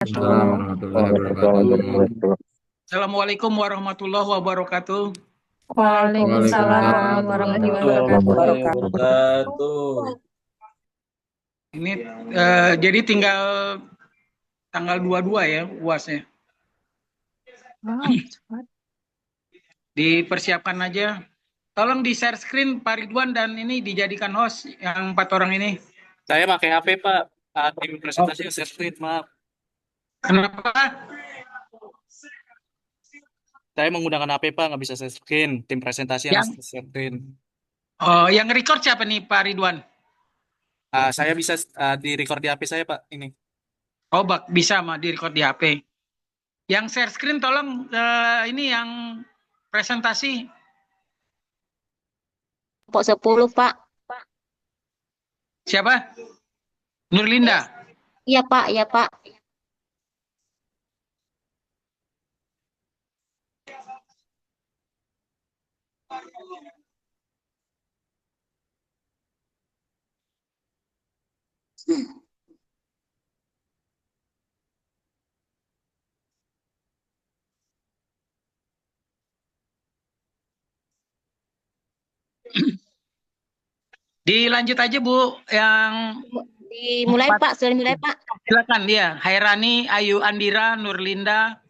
Waalaikumsalam wabarakatuh. warahmatullahi Waalaikumsalam wabarakatuh. warahmatullahi Assalamualaikum warahmatullahi wabarakatuh. Waalaikumsalam Waalaikumsalam warahmatullahi warahmatullahi wabarakatuh. warahmatullahi wabarakatuh. wabarakatuh. Ini jadi tinggal tanggal 22 ya UASnya. Wow, cepat. Dipersiapkan aja. Tolong di share screen Pak Ridwan dan ini dijadikan host yang 4 orang ini. Saya pakai HP, Pak. Tim presentasi share screen, maaf. Kenapa? Saya menggunakan HP, Pak, nggak bisa share screen. Tim presentasi yang Yang share screen. yang record siapa nih Pak Ridwan? Saya bisa di record di HP saya, Pak. Ini. Oh, bisa mah di record di HP. Yang share screen tolong ini yang presentasi. Kelompok 10, Pak. Siapa? Nurlinda. Iya, Pak. Iya, Pak. Dilanjut aja Bu yang Dimulai, 4. Pak. Sudah dimulai, Pak. Silakan dia. Hairani, Ayu Andira, Nurlinda,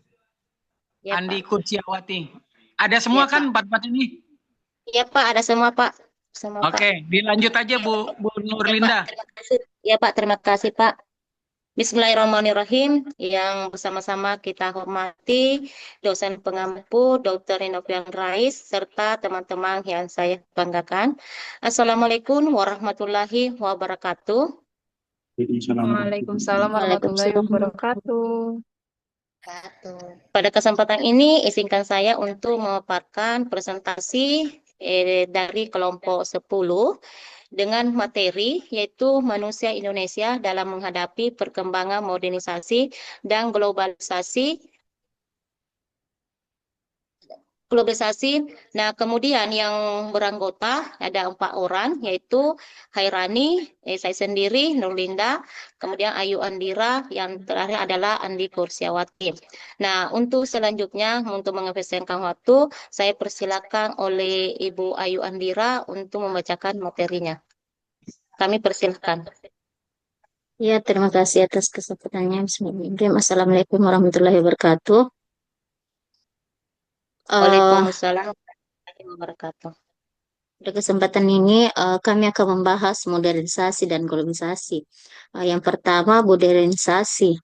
Iya, Andi Pak. Kursiawati. Ada semua Iya, kan Pak. 4 ini? Iya, Pak. Ada semua, Pak. Semua, Pak. Oke, dilanjut aja Bu Iya, Pak. Nurlinda. Terima kasih. Iya, Pak. Terima kasih, Pak. Bismillahirrahmanirrahim. Yang bersama-sama kita hormati dosen pengampu Dr. Rinovian Rais serta teman-teman yang saya banggakan. Assalamualaikum warahmatullahi wabarakatuh. Waalaikumsalam warahmatullahi Waalaikumsalam. wabarakatuh. Pada kesempatan ini, izinkan saya untuk memaparkan presentasi dari kelompok 10 dengan materi yaitu manusia Indonesia dalam menghadapi perkembangan modernisasi dan globalisasi. Nah, kemudian yang beranggota ada 4 orang, yaitu Hairani, saya sendiri, Nurlinda, kemudian Ayu Andira, yang terakhir adalah Andi Kursiawati. Nah, untuk selanjutnya, untuk mengefisienkan waktu, saya persilakan oleh Ibu Ayu Andira untuk membacakan materinya. Kami persilakan. Ya, terima kasih atas kesempatannya. Bismillahirrahmanirrahim. Assalamualaikum warahmatullahi wabarakatuh. Waalaikumsalam warahmatullahi wabarakatuh. Pada kesempatan ini kami akan membahas modernisasi dan globalisasi. Yang pertama modernisasi.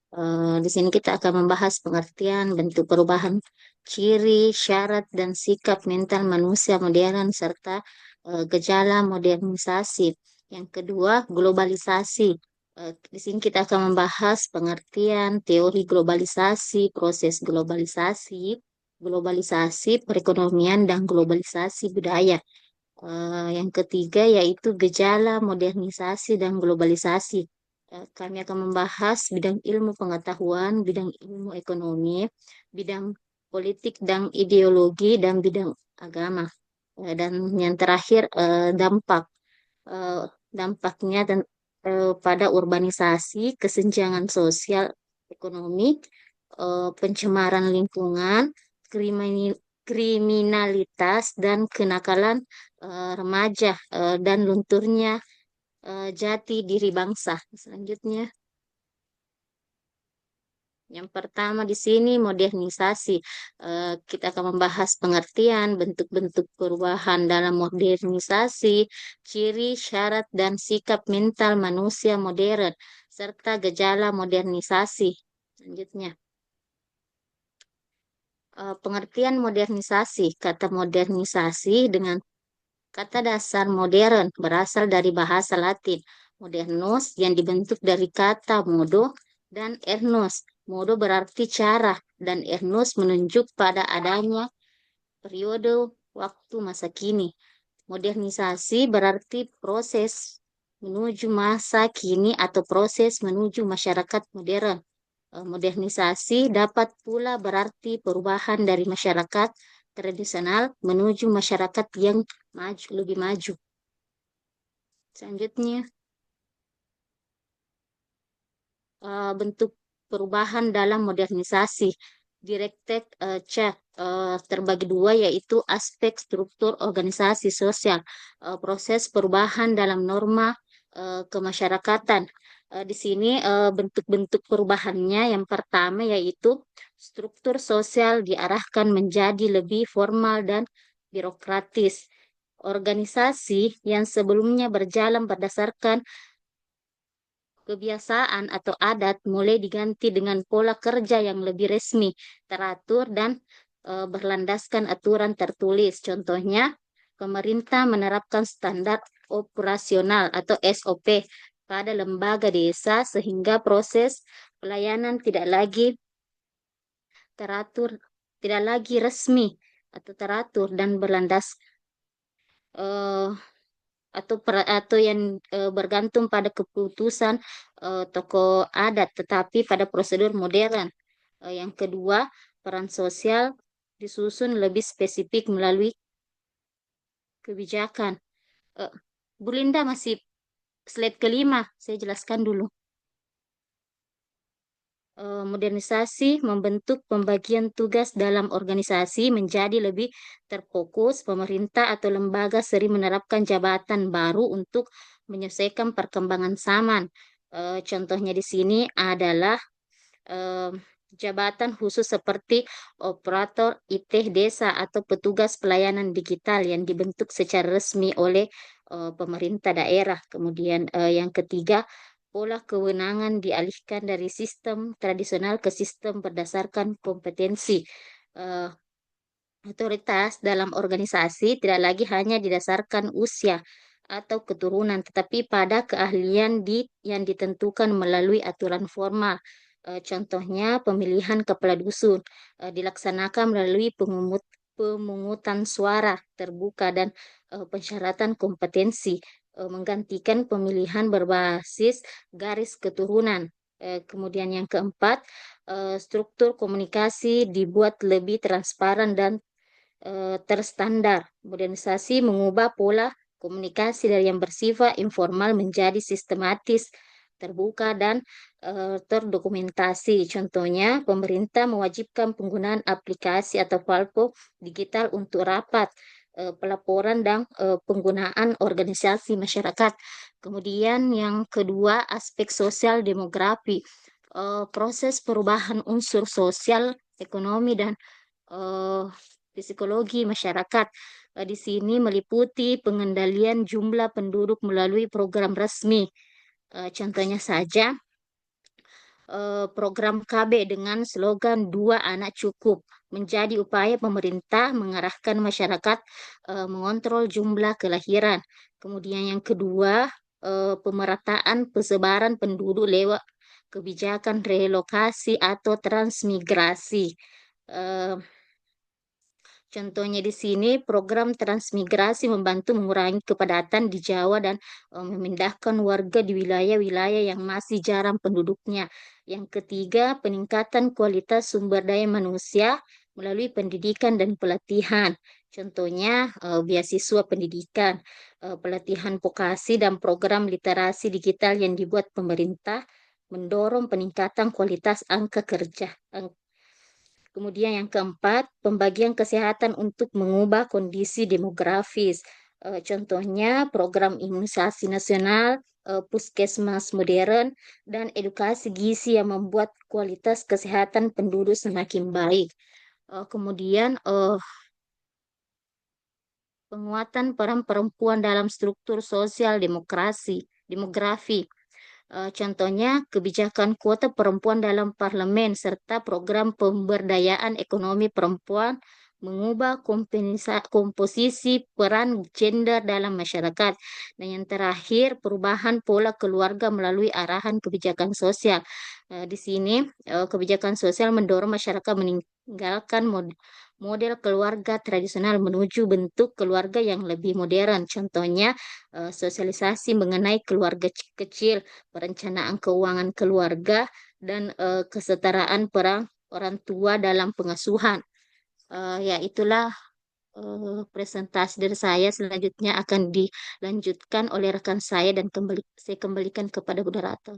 Di sini kita akan membahas pengertian, bentuk perubahan, ciri, syarat, dan sikap mental manusia modern serta gejala modernisasi. Yang kedua globalisasi. Di sini kita akan membahas pengertian, teori globalisasi, proses globalisasi, globalisasi perekonomian dan globalisasi budaya. Yang ketiga yaitu gejala modernisasi dan globalisasi. Kami akan membahas bidang ilmu pengetahuan, bidang ilmu ekonomi, bidang politik dan ideologi, dan bidang agama. Dan yang terakhir dampaknya dan pada urbanisasi, kesenjangan sosial, ekonomi, pencemaran lingkungan, kriminalitas dan kenakalan remaja dan lunturnya jati diri bangsa. Selanjutnya, yang pertama di sini modernisasi. Kita akan membahas pengertian, bentuk-bentuk perubahan dalam modernisasi, ciri, syarat, dan sikap mental manusia modern, serta gejala modernisasi. Selanjutnya, pengertian modernisasi. Kata modernisasi dengan kata dasar modern berasal dari bahasa Latin modernus yang dibentuk dari kata modo dan ernus. Modo berarti cara dan ernus menunjuk pada adanya periode waktu masa kini. Modernisasi berarti proses menuju masa kini atau proses menuju masyarakat modern. Modernisasi dapat pula berarti perubahan dari masyarakat tradisional menuju masyarakat yang maju, lebih maju. Selanjutnya, bentuk perubahan dalam modernisasi. Direktek C terbagi dua, yaitu aspek struktur organisasi sosial, proses perubahan dalam norma kemasyarakatan. Di sini bentuk-bentuk perubahannya yang pertama yaitu struktur sosial diarahkan menjadi lebih formal dan birokratis. Organisasi yang sebelumnya berjalan berdasarkan kebiasaan atau adat mulai diganti dengan pola kerja yang lebih resmi, teratur, dan berlandaskan aturan tertulis. Contohnya, pemerintah menerapkan standar operasional atau SOP pada lembaga desa sehingga proses pelayanan tidak lagi teratur, tidak lagi resmi atau teratur dan berlandas eh, atau yang bergantung pada keputusan tokoh adat, tetapi pada prosedur modern. Yang kedua, peran sosial disusun lebih spesifik melalui kebijakan. Eh, Bu Linda masih slide kelima, saya jelaskan dulu. Modernisasi membentuk pembagian tugas dalam organisasi menjadi lebih terfokus. Pemerintah atau lembaga sering menerapkan jabatan baru untuk menyesuaikan perkembangan zaman. Contohnya di sini adalah eh, jabatan khusus seperti operator IT desa atau petugas pelayanan digital yang dibentuk secara resmi oleh pemerintah daerah. Kemudian yang ketiga, pola kewenangan dialihkan dari sistem tradisional ke sistem berdasarkan kompetensi. Eh, Otoritas dalam organisasi tidak lagi hanya didasarkan usia atau keturunan, tetapi pada keahlian yang ditentukan melalui aturan formal. Contohnya, pemilihan kepala dusun dilaksanakan melalui pemungutan suara terbuka dan persyaratan kompetensi, menggantikan pemilihan berbasis garis keturunan. Kemudian yang keempat, struktur komunikasi dibuat lebih transparan dan terstandar. Modernisasi mengubah pola komunikasi dari yang bersifat informal menjadi sistematis, terbuka, dan terdokumentasi. Contohnya, pemerintah mewajibkan penggunaan aplikasi atau platform digital untuk rapat, pelaporan, dan penggunaan organisasi masyarakat. Kemudian yang kedua, aspek sosial demografi. Proses perubahan unsur sosial, ekonomi, dan eh, psikologi masyarakat. Di sini meliputi pengendalian jumlah penduduk melalui program resmi. Contohnya saja, program KB dengan slogan "Dua Anak Cukup" menjadi upaya pemerintah mengarahkan masyarakat mengontrol jumlah kelahiran. Kemudian yang kedua, pemerataan persebaran penduduk lewat kebijakan relokasi atau transmigrasi. Eh, Contohnya di sini, program transmigrasi membantu mengurangi kepadatan di Jawa dan memindahkan warga di wilayah-wilayah yang masih jarang penduduknya. Yang ketiga, peningkatan kualitas sumber daya manusia melalui pendidikan dan pelatihan. Contohnya, beasiswa pendidikan, pelatihan vokasi, dan program literasi digital yang dibuat pemerintah mendorong peningkatan kualitas angka kerja, Kemudian yang keempat, pembagian kesehatan untuk mengubah kondisi demografis. Contohnya program imunisasi nasional, puskesmas modern, dan edukasi gizi yang membuat kualitas kesehatan penduduk semakin baik. Kemudian penguatan peran perempuan dalam struktur sosial demografi. Contohnya, kebijakan kuota perempuan dalam parlemen serta program pemberdayaan ekonomi perempuan mengubah komposisi peran gender dalam masyarakat. Dan yang terakhir, perubahan pola keluarga melalui arahan kebijakan sosial. Di sini, kebijakan sosial mendorong masyarakat meninggalkan model keluarga tradisional menuju bentuk keluarga yang lebih modern. Contohnya, sosialisasi mengenai keluarga kecil, perencanaan keuangan keluarga, dan kesetaraan peran orang tua dalam pengasuhan. Ya, itulah presentasi dari saya. Selanjutnya akan dilanjutkan oleh rekan saya dan saya kembalikan kepada Bu Darata.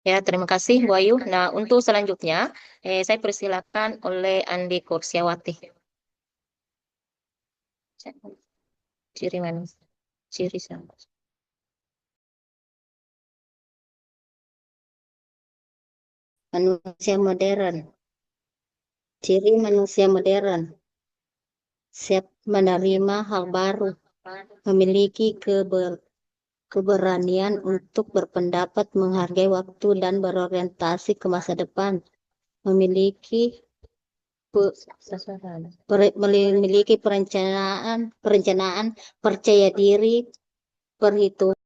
Ya, terima kasih Bu Ayu. Nah, untuk selanjutnya, saya persilakan oleh Andi Kursiawati. Ciri manusia. Ciri sama. Manusia modern. Ciri manusia modern. Siap menerima hal baru. Memiliki keberanian untuk berpendapat, menghargai waktu, dan berorientasi ke masa depan. Memiliki memiliki perencanaan, percaya diri, perhitungan.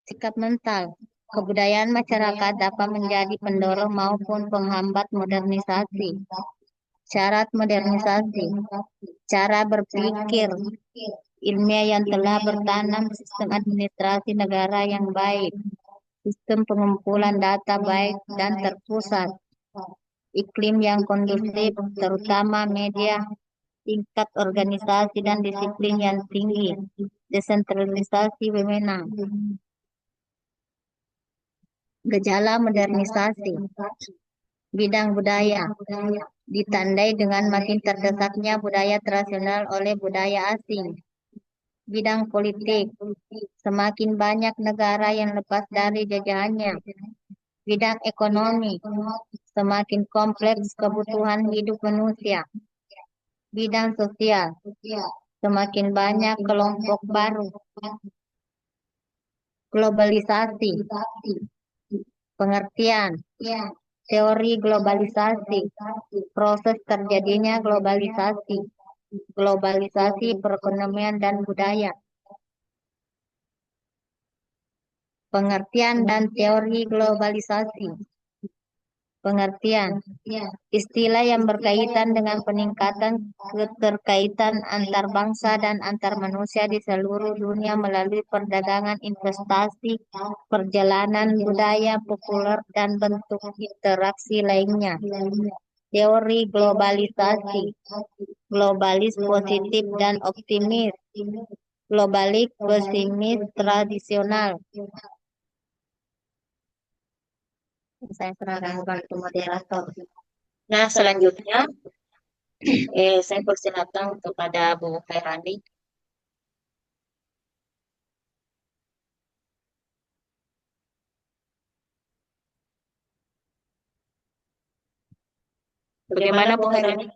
Sikap mental. Kebudayaan masyarakat dapat menjadi pendorong maupun penghambat modernisasi. Syarat modernisasi. Cara berpikir ilmiah yang telah bertanam sistem administrasi negara yang baik. Sistem pengumpulan data baik dan terpusat. Iklim yang kondusif, terutama media, tingkat organisasi dan disiplin yang tinggi. Desentralisasi wewenang. Gejala modernisasi. Bidang budaya ditandai dengan makin terdesaknya budaya tradisional oleh budaya asing. Bidang politik, semakin banyak negara yang lepas dari jajahannya. Bidang ekonomi, semakin kompleks kebutuhan hidup manusia. Bidang sosial, semakin banyak kelompok baru. Globalisasi, pengertian, teori globalisasi, proses terjadinya globalisasi, globalisasi perekonomian dan budaya. Pengertian dan teori globalisasi. Pengertian, istilah yang berkaitan dengan peningkatan keterkaitan antar bangsa dan antar manusia di seluruh dunia melalui perdagangan, investasi, perjalanan, budaya populer, dan bentuk interaksi lainnya. Teori globalisasi, globalis positif dan optimis, globalis pesimis tradisional. Saya serahkan kepada moderator. Nah, selanjutnya saya persilakan kepada Bu Khairani. Bagaimana Bu Khairani?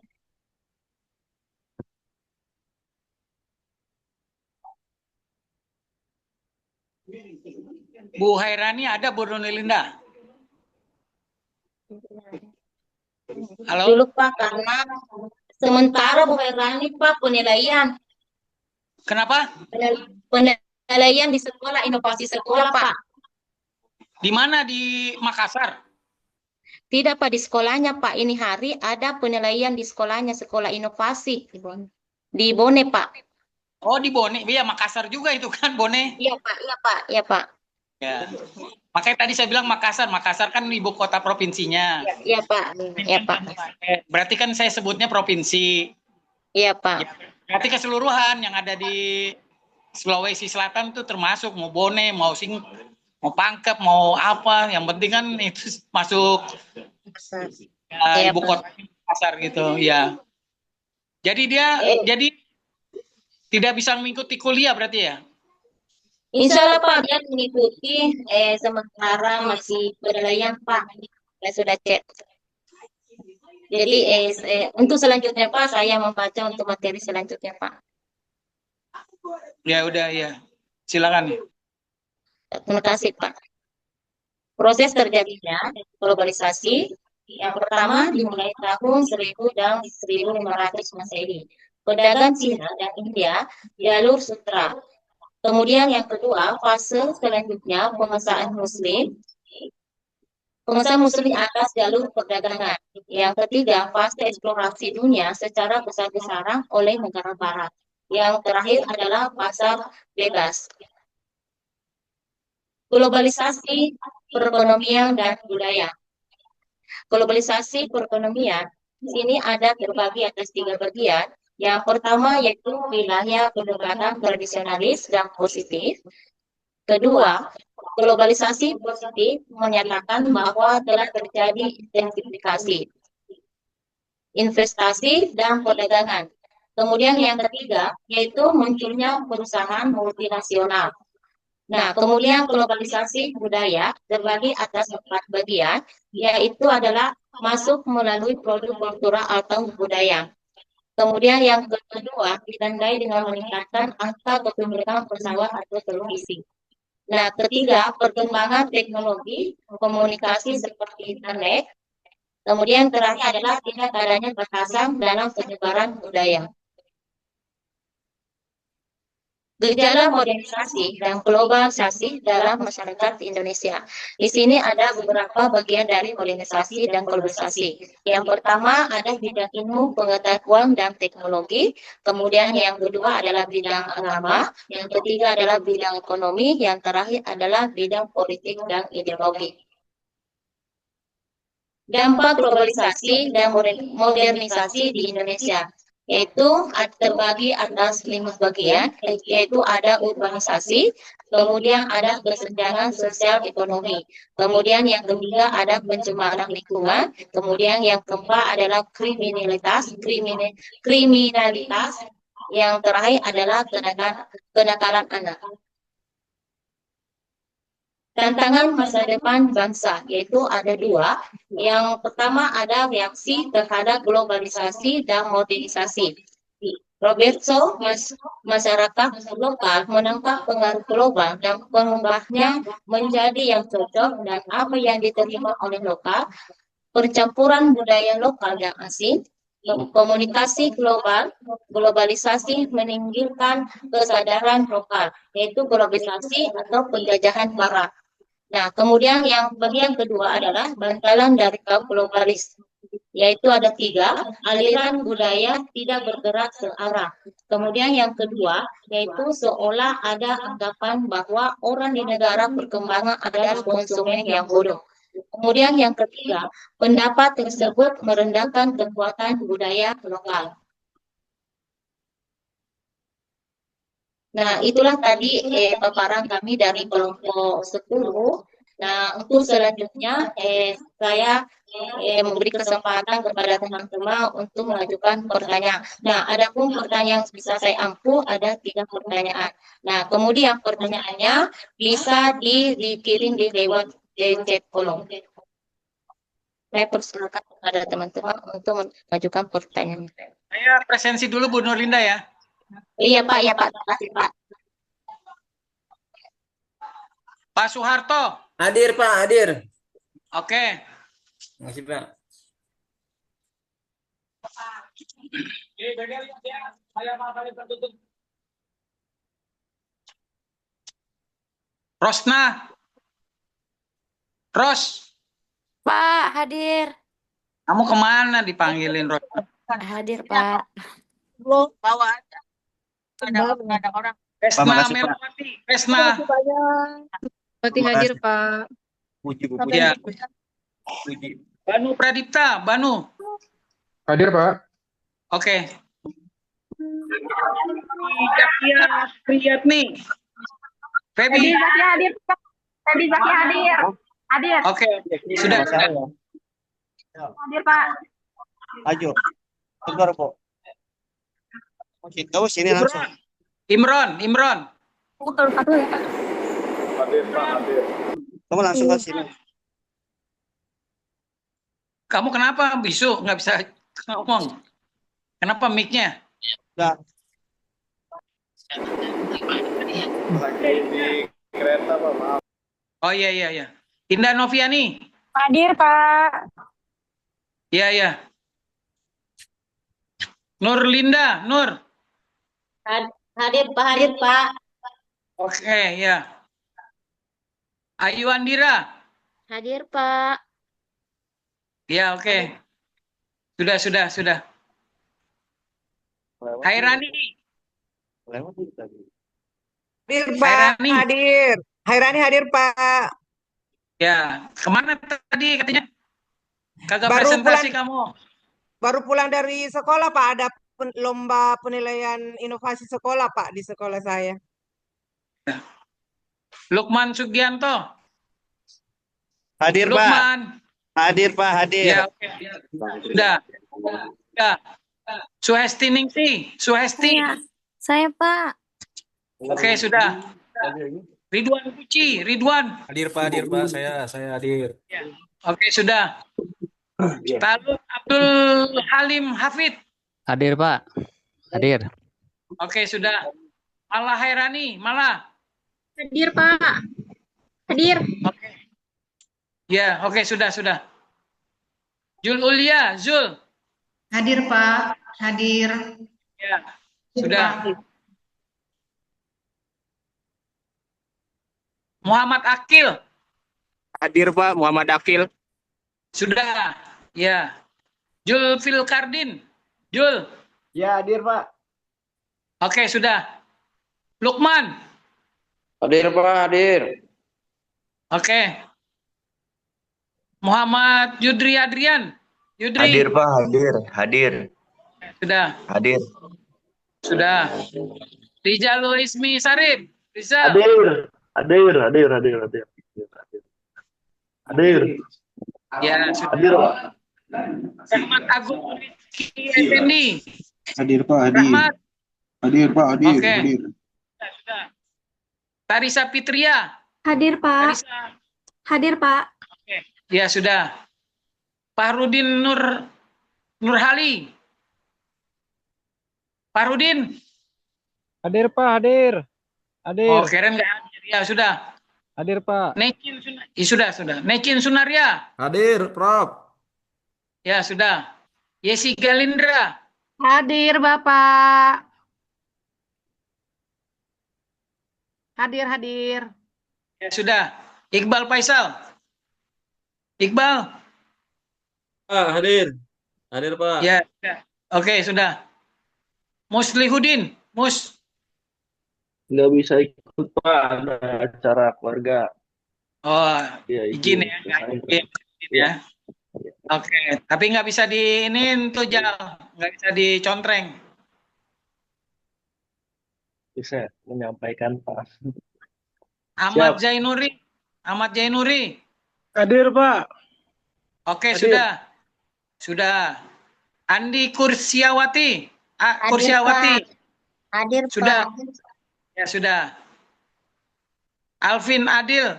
Bu Hairani ada, Bu Nurlinda? Halo? Dulu Pak, karena sementara Bu Khairani Pak penilaian Kenapa? penilaian di sekolah inovasi sekolah Pak. Di mana? Di Makassar? Tidak Pak, di sekolahnya Pak. Ini hari ada penilaian di sekolahnya, sekolah inovasi di Bone Pak. Oh, di Bone. Iya, Makassar juga itu kan, Bone. Iya Pak, iya Pak, iya Pak. Ya. Makanya tadi saya bilang Makassar. Makassar kan ibu kota provinsinya. Iya Pak, iya Pak. Berarti kan saya sebutnya provinsi. Iya Pak. Ya, berarti keseluruhan yang ada di Sulawesi Selatan itu termasuk mau Bone, mau mau Pangkep, mau apa. Yang penting kan itu masuk Iya, ibu Pak. kota Makassar gitu. Ya. Jadi dia jadi tidak bisa mengikuti kuliah berarti ya? Insya Allah Pak, dia mengikuti sementara masih penilaian Pak. Saya sudah cek. Jadi untuk selanjutnya Pak, saya membaca untuk materi selanjutnya Pak. Ya udah ya. Silakan. Terima kasih Pak. Proses terjadinya globalisasi yang pertama dimulai tahun 1000 dan 1500 Masehi. Pedagang Cina dan India jalur sutra. Kemudian yang kedua, fase selanjutnya penguasaan Muslim atas jalur perdagangan. Yang ketiga, fase eksplorasi dunia secara besar-besaran oleh negara barat. Yang terakhir adalah pasar bebas. Globalisasi perekonomian dan budaya. Globalisasi perekonomian di sini ada terbagi atas 3 bagian. Yang pertama yaitu wilayah pendekatan tradisionalis dan positif. Kedua, globalisasi positif menyatakan bahwa telah terjadi intensifikasi investasi dan perdagangan. Kemudian yang ketiga yaitu munculnya perusahaan multinasional. Nah, kemudian globalisasi budaya terbagi atas 4 bagian, yaitu adalah masuk melalui produk kultural atau budaya. Kemudian yang kedua ditandai dengan meningkatkan angka kepemilikan pesawat atau televisi. Nah, ketiga, perkembangan teknologi komunikasi seperti internet. Kemudian terakhir adalah tidak adanya batasan dalam penyebaran budaya. Gejala modernisasi dan globalisasi dalam masyarakat Indonesia. Di sini ada beberapa bagian dari modernisasi dan globalisasi. Yang pertama ada bidang ilmu, pengetahuan, dan teknologi. Kemudian yang kedua adalah bidang agama. Yang ketiga adalah bidang ekonomi. Yang terakhir adalah bidang politik dan ideologi. Dampak globalisasi dan modernisasi di Indonesia yaitu terbagi atas 5 bagian, yaitu ada urbanisasi, kemudian ada kesenjangan sosial ekonomi, kemudian yang ketiga ada pencemaran lingkungan, kemudian yang keempat adalah kriminalitas, yang terakhir adalah kenakalan anak. Tantangan masa depan bangsa, yaitu ada 2. Yang pertama ada reaksi terhadap globalisasi dan modernisasi. Robertson, masyarakat lokal menangkap pengaruh global dan mengubahnya menjadi yang cocok dan apa yang diterima oleh lokal, percampuran budaya lokal dan asing, komunikasi global, globalisasi meninggikan kesadaran lokal, yaitu globalisasi atau penjajahan barat. Nah, kemudian yang bagian kedua adalah bantalan dari kaum globalis, yaitu ada 3, aliran budaya tidak bergerak searah. Kemudian yang kedua, yaitu seolah ada anggapan bahwa orang di negara perkembangan adalah konsumen yang bodoh. Kemudian yang ketiga, pendapat tersebut merendahkan kekuatan budaya lokal. Nah, itulah tadi paparan kami dari kelompok 10. Nah, untuk selanjutnya saya memberi kesempatan kepada teman-teman untuk mengajukan pertanyaan. Nah, ada pun pertanyaan yang bisa saya ampu ada 3 pertanyaan. Nah, kemudian pertanyaannya bisa dikirim di lewat chat kolom. Saya persilakan kepada teman-teman untuk mengajukan pertanyaan. Saya presensi dulu Bu Nurlinda ya. Iya Pak, terima kasih Pak. Pak Soeharto. Hadir Pak, hadir. Oke. Terima kasih Pak. Rosna. Ros, Pak, hadir. kamu kemana dipanggilin Rosna? Hadir, Pak. Belum bawa aja. Ada orang. Resna makasih, Pak. Melwati. Resna. Berarti hadir, Pak. Puji, Bu. Ya. Puji. Banu Pradipta, Banu. Hadir, Pak. Oke. Jakia Priyatni. Febi. Zaki hadir, Pak. Febi Zaki hadir. Hadir. Oke, sudah. Hadir, Pak. Ayo. Sebentar, Pak. Kau sini langsung. Imron. Betul, satu ya, Pak. Kamu langsung ke sini. Kamu kenapa bisu nggak bisa ngomong? Kenapa mic-nya? Enggak. Oh iya. Indah Noviani. Hadir, Pak. Iya. Nur Linda, Nur. Hadir Pak. Oke, ya. Ayu Andira. Hadir, Pak. Ya, oke. Sudah. Hairani. Lewat tadi. Hadir, Pak. Hairani. Hadir. Hairani hadir, Pak. Ya, kemana tadi katanya? Kagak Baru presentasi pulang, kamu. baru pulang dari sekolah, Pak. Ada lomba penilaian inovasi sekolah, Pak, di sekolah saya. Lukman Sugianto. Hadir, Pak. Lukman. Hadir, Pak. Hadir. Ya, oke. Sudah. Ya. Suhesti Ningsih. Suhesti. Saya, Pak. Oke, sudah. Ridwan Puci. Ridwan. Hadir Pak, saya hadir. Ya. Oke, sudah. Lalu Abdul Halim Hafid. Hadir, Pak. Hadir. Oke, sudah. Malah Hairani. Malah. Hadir, Pak. Hadir. Oke. Ya, oke, sudah. Jul Ulia. Zul. Hadir, Pak. Hadir. Ya, sudah. Muhammad Akil. Hadir Pak, Muhammad Akil. Sudah. Ya. Jul Filkardin. Jul. Ya, hadir, Pak. Oke, sudah. Lukman. Hadir, Pak. Hadir. Oke. Muhammad Yudri Adrian. Yudri. Hadir, Pak. Hadir. Sudah. Hadir. Sudah. Rizalul Ismi Sarip. Rizal. Hadir. Ya, sudah. Hadir, Pak. Rahmat Agung Rizky Effendi. Hadir, Pak. Hadir. Rahmat. Hadir, Pak. Hadir. Oke. Hadir. Sudah. Tarisa Fitria. Hadir, Pak. Tarisa. Hadir, Pak. Oke. Ya, sudah. Fahrudin Nurhali. Fahrudin. Hadir, Pak. Hadir. Oh, keren nggak hadir. Ya, sudah. Hadir, Pak. Nekin sudah. Nekin Sunaria. Hadir, Prof. Ya, sudah. Yesi Galindra. Hadir, Bapak. Hadir. Ya, sudah. Iqbal Faisal. Iqbal. Hadir. Hadir, Pak. Ya, sudah. Oke, sudah. Muslihudin. Nggak bisa ikut, Pak. Ada acara keluarga. Oh, Ya, izin ya. Izin ya. Oke, tapi nggak bisa diinin tuh Jal, nggak bisa dicontreng. Bisa menyampaikan, Pak. Ahmad Zainuri. Hadir, Pak. Oke, Hadir. sudah. Andi Kursiawati. Hadir, Kursiawati. Pak. Hadir, Sudah. Pak. Ya, sudah. Alvin Adil.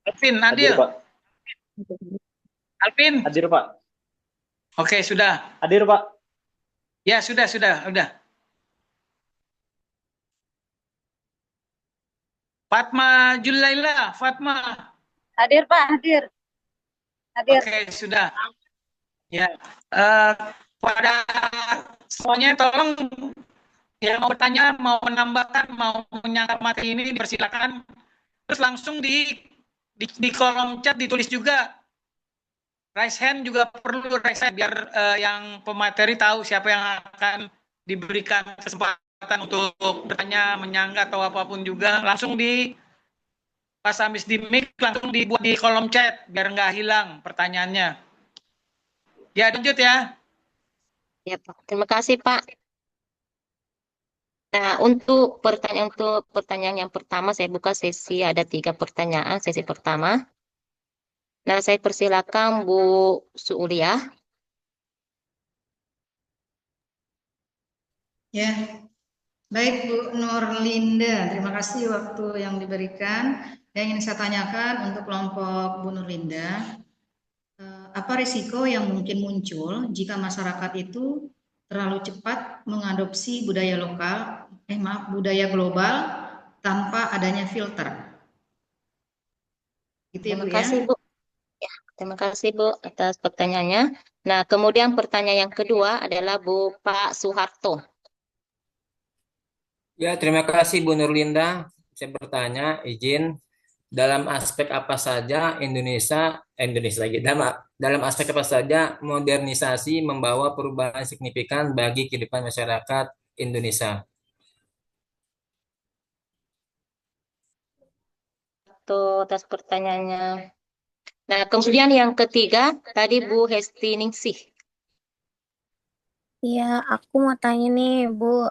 Hadir, Pak. Alvin. Hadir, Pak. Oke, sudah. Hadir, Pak. Ya, sudah. Fatma Julaila. Hadir, Pak. Hadir. Oke, sudah. Ya, pada semuanya tolong yang mau bertanya, mau menambahkan, mau menyangkap materi ini dipersilakan. Terus langsung di kolom chat ditulis juga. Raise hand juga perlu raise hand biar yang pemateri tahu siapa yang akan diberikan kesempatan untuk bertanya, menyanggah atau apapun juga. Langsung pas habis di mic langsung dibuat di kolom chat biar nggak hilang pertanyaannya. Ya, lanjut ya. Ya, Pak. Terima kasih, Pak. Nah, untuk pertanyaan yang pertama, saya buka sesi, ada 3 pertanyaan, sesi pertama. Nah, saya persilakan Bu Suuliah. Ya. Baik, Bu Nurlinda. Terima kasih waktu yang diberikan. Yang ingin saya tanyakan untuk kelompok Bu Nurlinda, apa risiko yang mungkin muncul jika masyarakat itu terlalu cepat mengadopsi budaya global tanpa adanya filter? Gitu ya, Terima Bu, kasih, ya. Bu. Ya, terima kasih, Bu, atas pertanyaannya. Nah, kemudian pertanyaan yang kedua adalah Pak Soeharto. Ya, terima kasih Bu Nurlinda. Saya bertanya, izin, dalam aspek apa saja Indonesia lagi, dalam aspek apa saja modernisasi membawa perubahan signifikan bagi kehidupan masyarakat Indonesia? Suharto atas pertanyaannya. Nah, kemudian yang ketiga tadi Bu Hesti Ningsih. Ya, aku mau tanya nih, Bu.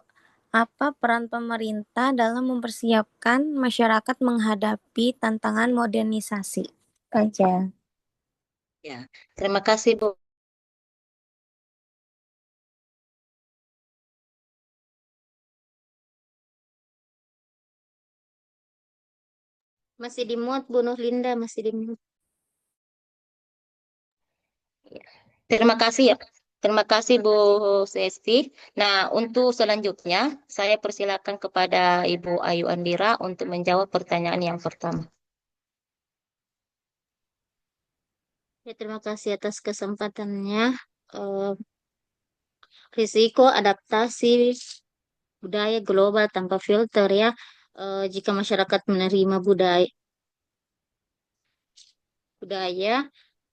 Apa peran pemerintah dalam mempersiapkan masyarakat menghadapi tantangan modernisasi? Aja. Ya, terima kasih Bu. Masih di mute, Bu Nurlinda, masih di mute. Terima kasih ya. Terima kasih Bu Sesti. Nah, untuk selanjutnya saya persilakan kepada Ibu Ayu Andira untuk menjawab pertanyaan yang pertama. Ya, terima kasih atas kesempatannya. Eh, risiko adaptasi budaya global tanpa filter ya. Jika masyarakat menerima budaya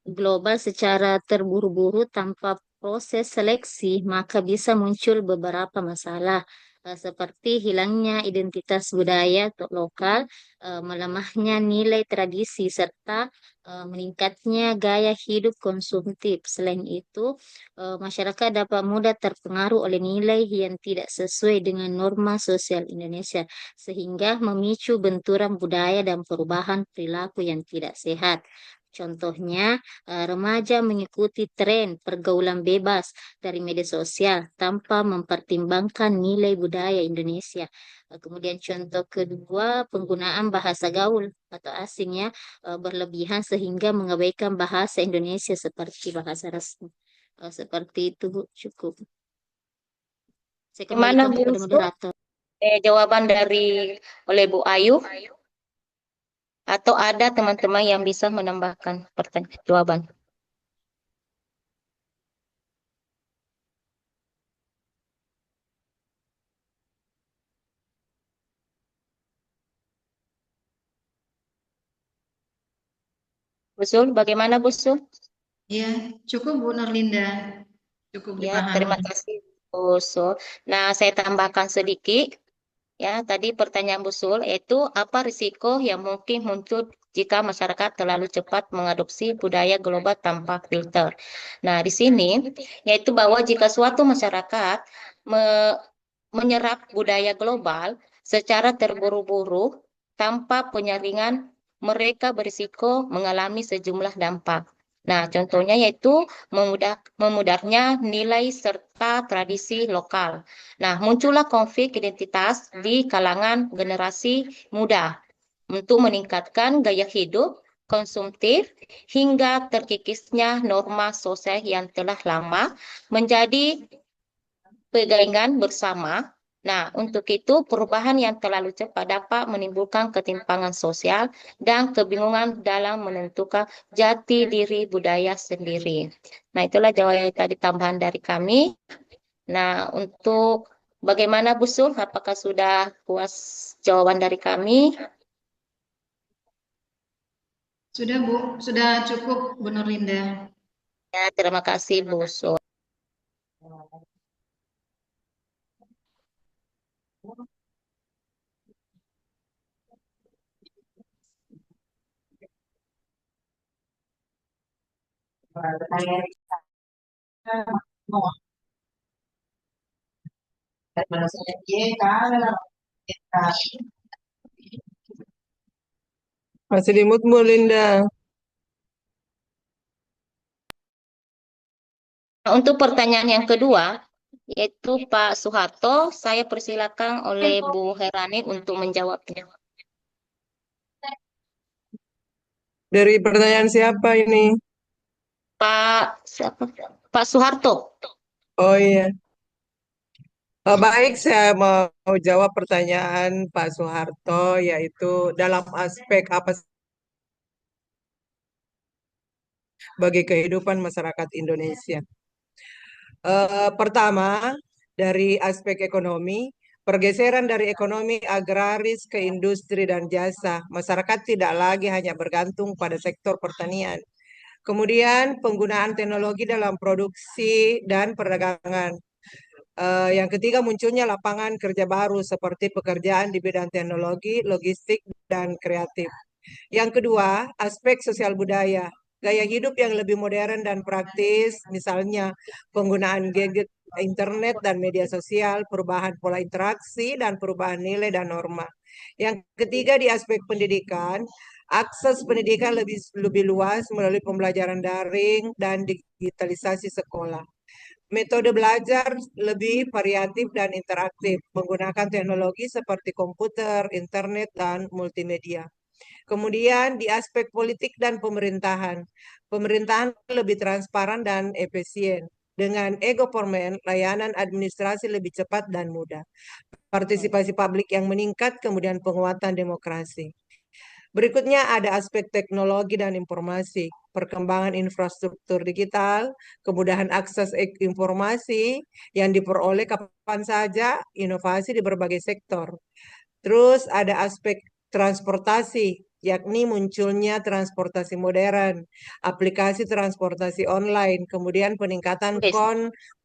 global secara terburu-buru tanpa proses seleksi, maka bisa muncul beberapa masalah seperti hilangnya identitas budaya atau lokal, melemahnya nilai tradisi, serta meningkatnya gaya hidup konsumtif. Selain itu, masyarakat dapat mudah terpengaruh oleh nilai yang tidak sesuai dengan norma sosial Indonesia, sehingga memicu benturan budaya dan perubahan perilaku yang tidak sehat. Contohnya, remaja mengikuti tren pergaulan bebas dari media sosial tanpa mempertimbangkan nilai budaya Indonesia. Kemudian contoh kedua, penggunaan bahasa gaul atau asingnya berlebihan sehingga mengabaikan bahasa Indonesia seperti bahasa resmi. Seperti itu, Bu. Cukup. Saya Gimana kembalikan Bu kepada Su? moderator. Jawaban dari oleh Bu Ayu atau ada teman-teman yang bisa menambahkan pertanyaan jawaban? Bu Sul, bagaimana Bu Sul? Ya, cukup Bu Nurlinda. Cukup Ya, terima dipahami. kasih Bu Sul. Nah, saya tambahkan sedikit. Ya, tadi pertanyaan Bu Sul, yaitu apa risiko yang mungkin muncul jika masyarakat terlalu cepat mengadopsi budaya global tanpa filter. Nah, di sini yaitu bahwa jika suatu masyarakat menyerap budaya global secara terburu-buru tanpa penyaringan, mereka berisiko mengalami sejumlah dampak. Nah, contohnya yaitu memudahnya nilai serta tradisi lokal. Nah, muncullah konflik identitas di kalangan generasi muda untuk meningkatkan gaya hidup konsumtif hingga terkikisnya norma sosial yang telah lama menjadi pegangan bersama. Nah, untuk itu perubahan yang terlalu cepat dapat menimbulkan ketimpangan sosial dan kebingungan dalam menentukan jati diri budaya sendiri. Nah, itulah jawaban tadi tambahan dari kami. Nah, untuk bagaimana Bu Sul? Apakah sudah puas jawaban dari kami? Sudah Bu, sudah cukup Bu Nurlinda. Ya, terima kasih Bu Sul. Masih di mute Bu Linda. Untuk pertanyaan yang kedua, yaitu Pak Soeharto, saya persilakan oleh Bu Herani untuk menjawabnya. Dari pertanyaan siapa ini? Pak Soeharto. Oh iya. Baik, saya mau jawab pertanyaan Pak Soeharto, yaitu dalam aspek apa bagi kehidupan masyarakat Indonesia. Pertama, dari aspek ekonomi, pergeseran dari ekonomi agraris ke industri dan jasa. Masyarakat tidak lagi hanya bergantung pada sektor pertanian. Kemudian penggunaan teknologi dalam produksi dan perdagangan. Yang ketiga, munculnya lapangan kerja baru seperti pekerjaan di bidang teknologi, logistik, dan kreatif. Yang kedua, aspek sosial budaya. Gaya hidup yang lebih modern dan praktis, misalnya penggunaan gadget internet dan media sosial, perubahan pola interaksi, dan perubahan nilai dan norma. Yang ketiga di aspek pendidikan, akses pendidikan lebih luas melalui pembelajaran daring dan digitalisasi sekolah. Metode belajar lebih variatif dan interaktif, menggunakan teknologi seperti komputer, internet, dan multimedia. Kemudian di aspek politik dan pemerintahan, pemerintahan lebih transparan dan efisien. Dengan e-government, layanan administrasi lebih cepat dan mudah. Partisipasi publik yang meningkat, kemudian penguatan demokrasi. Berikutnya ada aspek teknologi dan informasi, perkembangan infrastruktur digital, kemudahan akses informasi yang diperoleh kapan saja, inovasi di berbagai sektor. Terus ada aspek transportasi, yakni munculnya transportasi modern, aplikasi transportasi online, kemudian peningkatan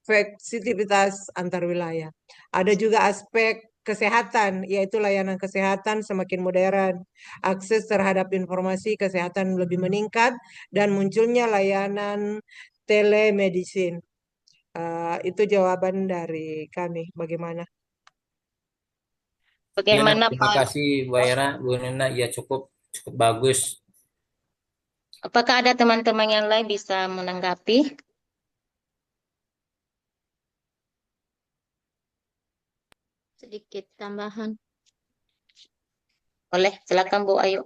konektivitas antar wilayah. Ada juga aspek kesehatan, yaitu layanan kesehatan semakin modern, akses terhadap informasi kesehatan lebih meningkat, dan munculnya layanan telemedicine. Itu jawaban dari kami. Bagaimana? Bagaimana Terima Pak? kasih Bu Era, Bu Nina, ya cukup bagus. Apakah ada teman-teman yang lain bisa menanggapi? Sedikit tambahan. Boleh, silakan Bu Ayu.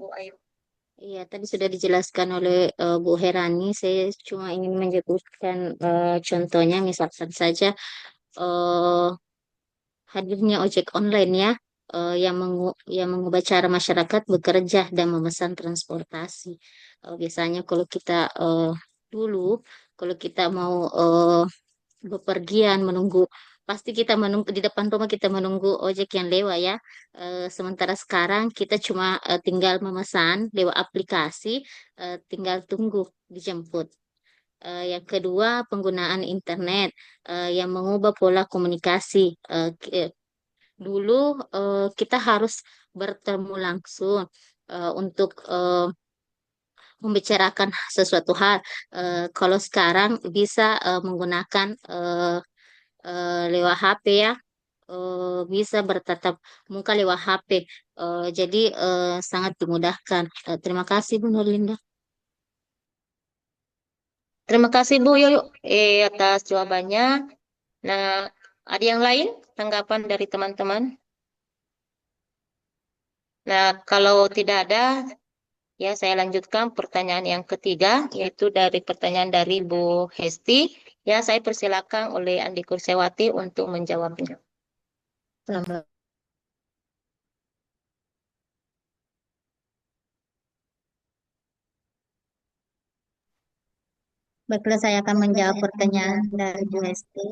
Iya, tadi sudah dijelaskan oleh Bu Herani. Saya cuma ingin menyebutkan contohnya, misalkan saja eh, hadirnya ojek online ya, yang mengubah cara masyarakat bekerja dan memesan transportasi. Biasanya kalau kita dulu, kalau kita mau bepergian menunggu, pasti kita menunggu di depan rumah, kita menunggu ojek yang lewat ya. Sementara sekarang kita cuma tinggal memesan lewat aplikasi, tinggal tunggu dijemput. Yang kedua, penggunaan internet yang mengubah pola komunikasi. Dulu kita harus bertemu langsung untuk membicarakan sesuatu hal. Kalau sekarang bisa menggunakan lewat HP ya, bisa bertatap muka lewat HP. Jadi sangat dimudahkan. Terima kasih Bu Nurlinda. Terima kasih Bu Yoyo atas jawabannya. Nah, ada yang lain tanggapan dari teman-teman? Nah, kalau tidak ada, ya saya lanjutkan pertanyaan yang ketiga, yaitu dari pertanyaan dari Bu Hesti. Ya, saya persilakan oleh Andi Kursiawati untuk menjawabnya. Selamat. Baiklah, saya akan menjawab pertanyaan dari Bu Hesti.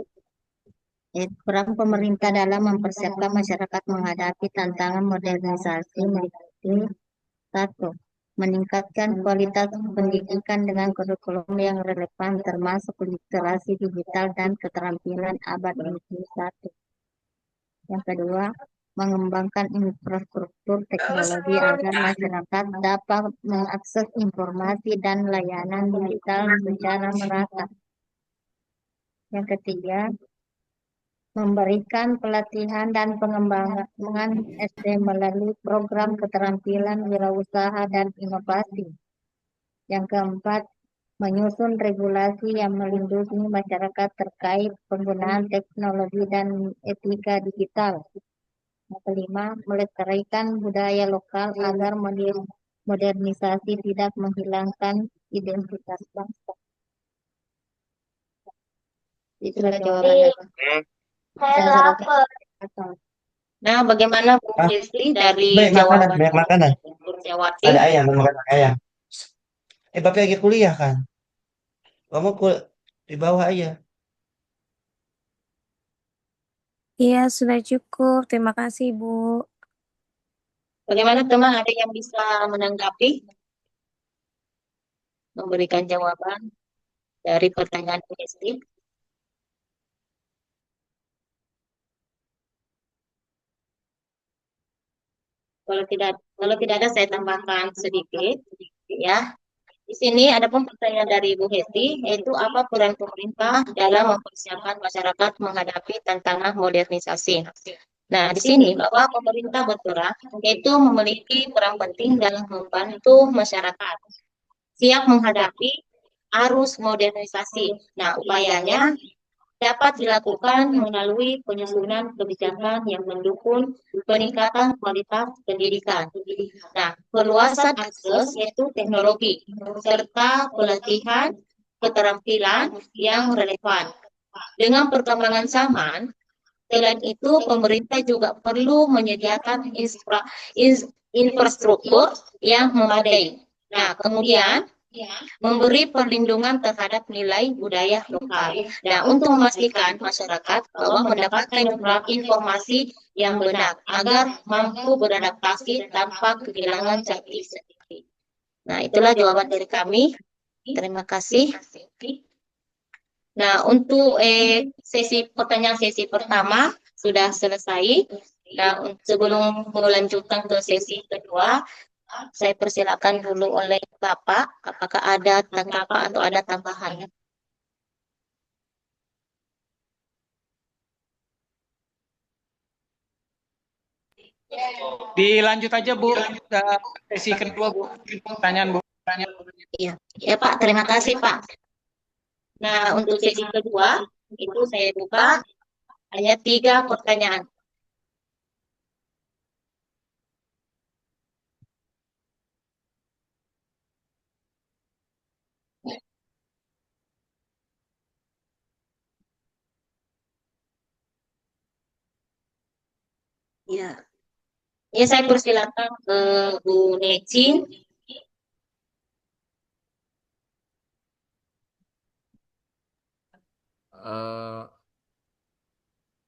Peran pemerintah dalam mempersiapkan masyarakat menghadapi tantangan modernisasi meliputi satu, meningkatkan kualitas pendidikan dengan kurikulum yang relevan termasuk literasi digital dan keterampilan abad 21. Yang kedua, mengembangkan infrastruktur teknologi agar masyarakat dapat mengakses informasi dan layanan digital secara merata. Yang ketiga, memberikan pelatihan dan pengembangan SDM melalui program keterampilan wirausaha dan inovasi. Yang keempat, menyusun regulasi yang melindungi masyarakat terkait penggunaan teknologi dan etika digital. Yang kelima, melestarikan budaya lokal agar modernisasi tidak menghilangkan identitas bangsa. Itulah jawaban. Saya lapar. Nah, bagaimana Bu Hesti dari Banyak makanan, jawaban banyak makanan. Kursiawati? Ada ayam, mau makan ayam. Bapak lagi kuliah kan? Kamu di bawah aja. Iya, sudah cukup. Terima kasih, Bu. Bagaimana teman, ada yang bisa menanggapi? Memberikan jawaban dari pertanyaan Bu Hesti? Kalau tidak Kalau tidak ada saya tambahkan sedikit ya. Di sini ada pun pertanyaan dari Ibu Hesti, yaitu apa peran pemerintah dalam mempersiapkan masyarakat menghadapi tantangan modernisasi. Nah, di sini bahwa pemerintah berperan yaitu memiliki peran penting dalam membantu masyarakat siap menghadapi arus modernisasi. Nah, upayanya dapat dilakukan melalui penyusunan kebijakan yang mendukung peningkatan kualitas pendidikan. Nah, perluasan akses yaitu teknologi serta pelatihan keterampilan yang relevan. Dengan perkembangan zaman, selain itu pemerintah juga perlu menyediakan infrastruktur yang memadai. Nah, kemudian memberi perlindungan terhadap nilai budaya lokal. Nah, untuk memastikan masyarakat bahwa mendapatkan informasi yang benar agar mampu beradaptasi tanpa kehilangan jati diri. Nah, itulah jawaban dari kami. Terima kasih. Nah, untuk sesi pertama sudah selesai. Nah, sebelum melanjutkan ke sesi kedua, saya persilakan dulu oleh Bapak, apakah ada tanggapan atau ada tambahan? Dilanjut aja Bu, sesi kedua Bu, pertanyaan Bu. Iya, ya Pak, terima kasih Pak. Nah, untuk sesi kedua, itu saya buka hanya 3 pertanyaan. Ya, ya saya persilakan ke Bu Necin.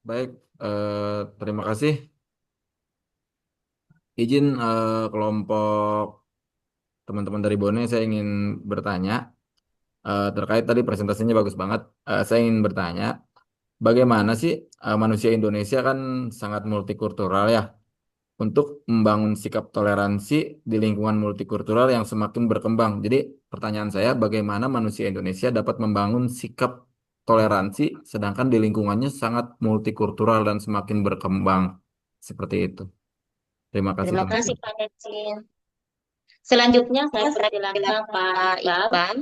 Baik, terima kasih. Izin kelompok teman-teman dari Bone, saya ingin bertanya terkait tadi presentasinya bagus banget. Saya ingin bertanya, bagaimana sih manusia Indonesia kan sangat multikultural ya, untuk membangun sikap toleransi di lingkungan multikultural yang semakin berkembang. Jadi pertanyaan saya, bagaimana manusia Indonesia dapat membangun sikap toleransi sedangkan di lingkungannya sangat multikultural dan semakin berkembang seperti itu. Terima kasih Terima teman-teman. kasih Pak Necin. Selanjutnya saya persilakan Pak Iban.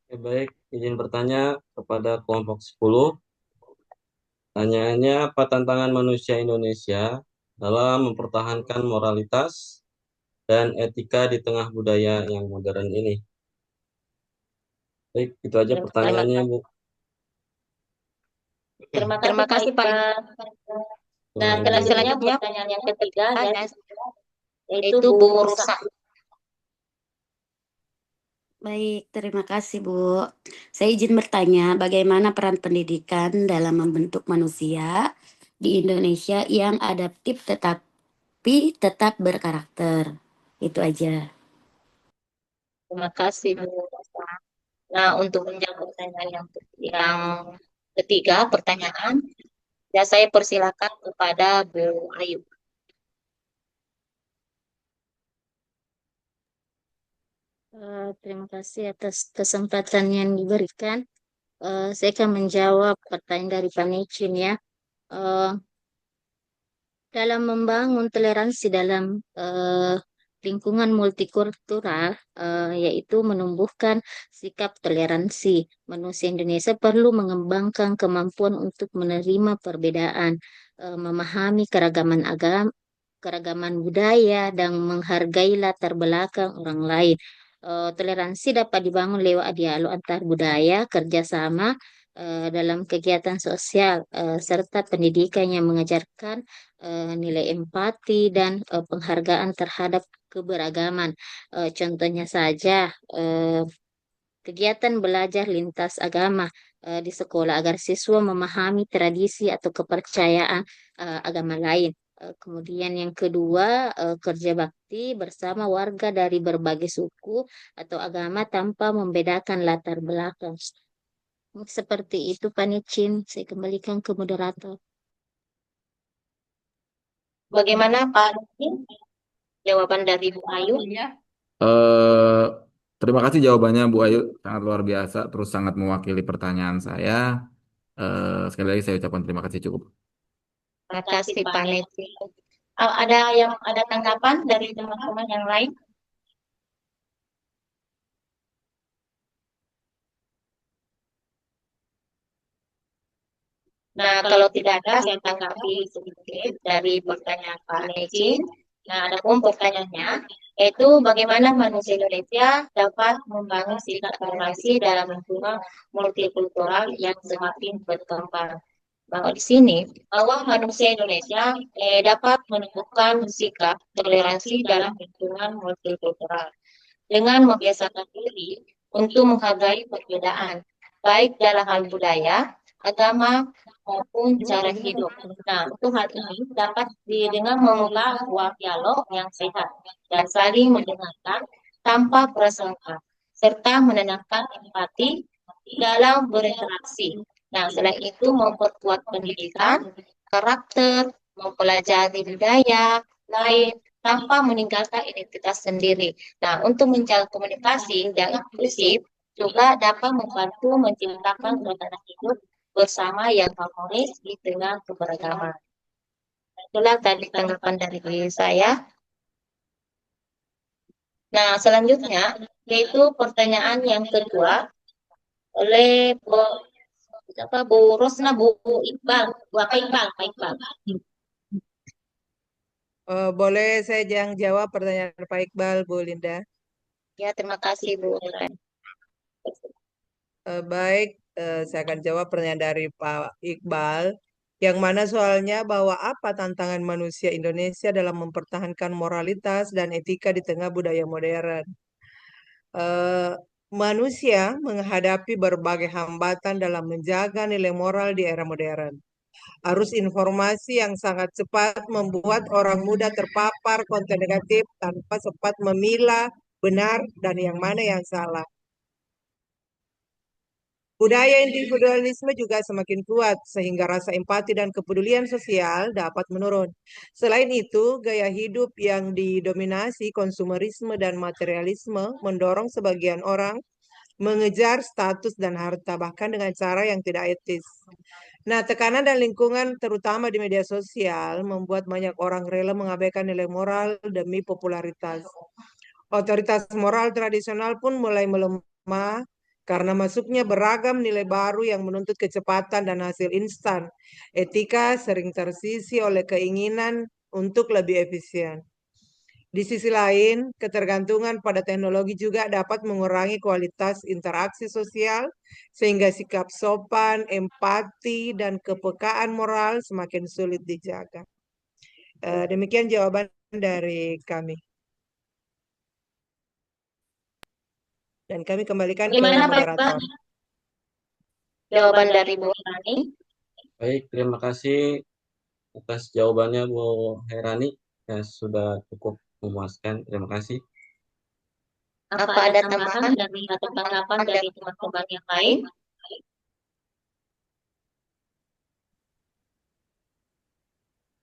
Oke, baik, izin bertanya kepada kelompok 10. Pertanyaannya, apa tantangan manusia Indonesia dalam mempertahankan moralitas dan etika di tengah budaya yang modern ini? Baik, itu aja pertanyaannya, Bu. Terima kasih Pak. Nah, selanjutnya pertanyaan yang ketiga yaitu Bu Rosa. Baik, terima kasih Bu. Saya izin bertanya, bagaimana peran pendidikan dalam membentuk manusia di Indonesia yang adaptif tetapi tetap berkarakter? Itu aja. Terima kasih Bu Rosa. Nah, untuk menjawab pertanyaan yang ketiga, pertanyaan, ya saya persilakan kepada Bu Ayu. Terima kasih atas kesempatan yang diberikan. Saya akan menjawab pertanyaan dari Pak Necin ya. Dalam membangun toleransi dalam lingkungan multikultural, yaitu menumbuhkan sikap toleransi. Manusia Indonesia perlu mengembangkan kemampuan untuk menerima perbedaan, memahami keragaman agama, keragaman budaya, dan menghargai latar belakang orang lain. Toleransi dapat dibangun lewat dialog antar budaya, kerjasama dalam kegiatan sosial, serta pendidikan yang mengajarkan nilai empati dan penghargaan terhadap keberagaman. Contohnya saja, kegiatan belajar lintas agama di sekolah agar siswa memahami tradisi atau kepercayaan agama lain. Kemudian yang kedua, kerja bakti bersama warga dari berbagai suku atau agama tanpa membedakan latar belakang. Seperti itu, Pak Nicin. Saya kembalikan ke moderator. Bagaimana Pak Lutfi? Jawaban dari Bu Ayu? Eh, Terima kasih jawabannya Bu Ayu, sangat luar biasa, terus sangat mewakili pertanyaan saya. Sekali lagi saya ucapkan terima kasih cukup. Terima kasih Pak Netri. Ada tanggapan dari teman-teman yang lain? Nah, kalau tidak ada, saya tanggapi sedikit dari pertanyaan Pak Necin. Nah, ada pun pertanyaannya, yaitu bagaimana manusia Indonesia dapat membangun sikap toleransi dalam lingkungan multikultural yang semakin berkembang. Bahwa di sini, bahwa manusia Indonesia dapat menumbuhkan sikap toleransi dalam lingkungan multikultural dengan membiasakan diri untuk menghargai perbedaan, baik dalam hal budaya, agama, maupun cara hidup. Nah, untuk hal ini dapat dengan membuka ruang dialog yang sehat dan saling mendengarkan tanpa prasangka, serta menanamkan empati dalam berinteraksi. Nah, selain itu memperkuat pendidikan, karakter, mempelajari budaya lain tanpa meninggalkan identitas sendiri. Nah, untuk menjaga komunikasi yang inklusif juga dapat membantu menciptakan suasana hidup bersama yang harmonis di tengah keberagaman. Itulah tadi tanggapan dari saya. Nah, selanjutnya yaitu pertanyaan yang kedua oleh Bu Rosna, Bu Iqbal, Pak Iqbal. Boleh saya yang jawab pertanyaan Pak Iqbal, Bu Linda? Ya, terima kasih Bu. Baik, saya akan jawab pertanyaan dari Pak Iqbal. Yang mana soalnya bahwa apa tantangan manusia Indonesia dalam mempertahankan moralitas dan etika di tengah budaya modern. Manusia menghadapi berbagai hambatan dalam menjaga nilai moral di era modern. Arus informasi yang sangat cepat membuat orang muda terpapar konten negatif tanpa sempat memilah benar dan yang mana yang salah. Budaya individualisme juga semakin kuat sehingga rasa empati dan kepedulian sosial dapat menurun. Selain itu, gaya hidup yang didominasi konsumerisme dan materialisme mendorong sebagian orang mengejar status dan harta bahkan dengan cara yang tidak etis. Nah, tekanan dan lingkungan terutama di media sosial membuat banyak orang rela mengabaikan nilai moral demi popularitas. Otoritas moral tradisional pun mulai melemah karena masuknya beragam nilai baru yang menuntut kecepatan dan hasil instan. Etika sering tersisi oleh keinginan untuk lebih efisien. Di sisi lain, ketergantungan pada teknologi juga dapat mengurangi kualitas interaksi sosial, sehingga sikap sopan, empati, dan kepekaan moral semakin sulit dijaga. Demikian jawaban dari kami. Dan kami kembalikan ke Gimana Pak Iqbal? moderator. Jawaban dari Bu Rani. Baik, terima kasih atas jawabannya Bu Herani. Ya, sudah cukup memuaskan. Terima kasih. Apa ada tambahan atau tanggapan dari teman-teman yang lain?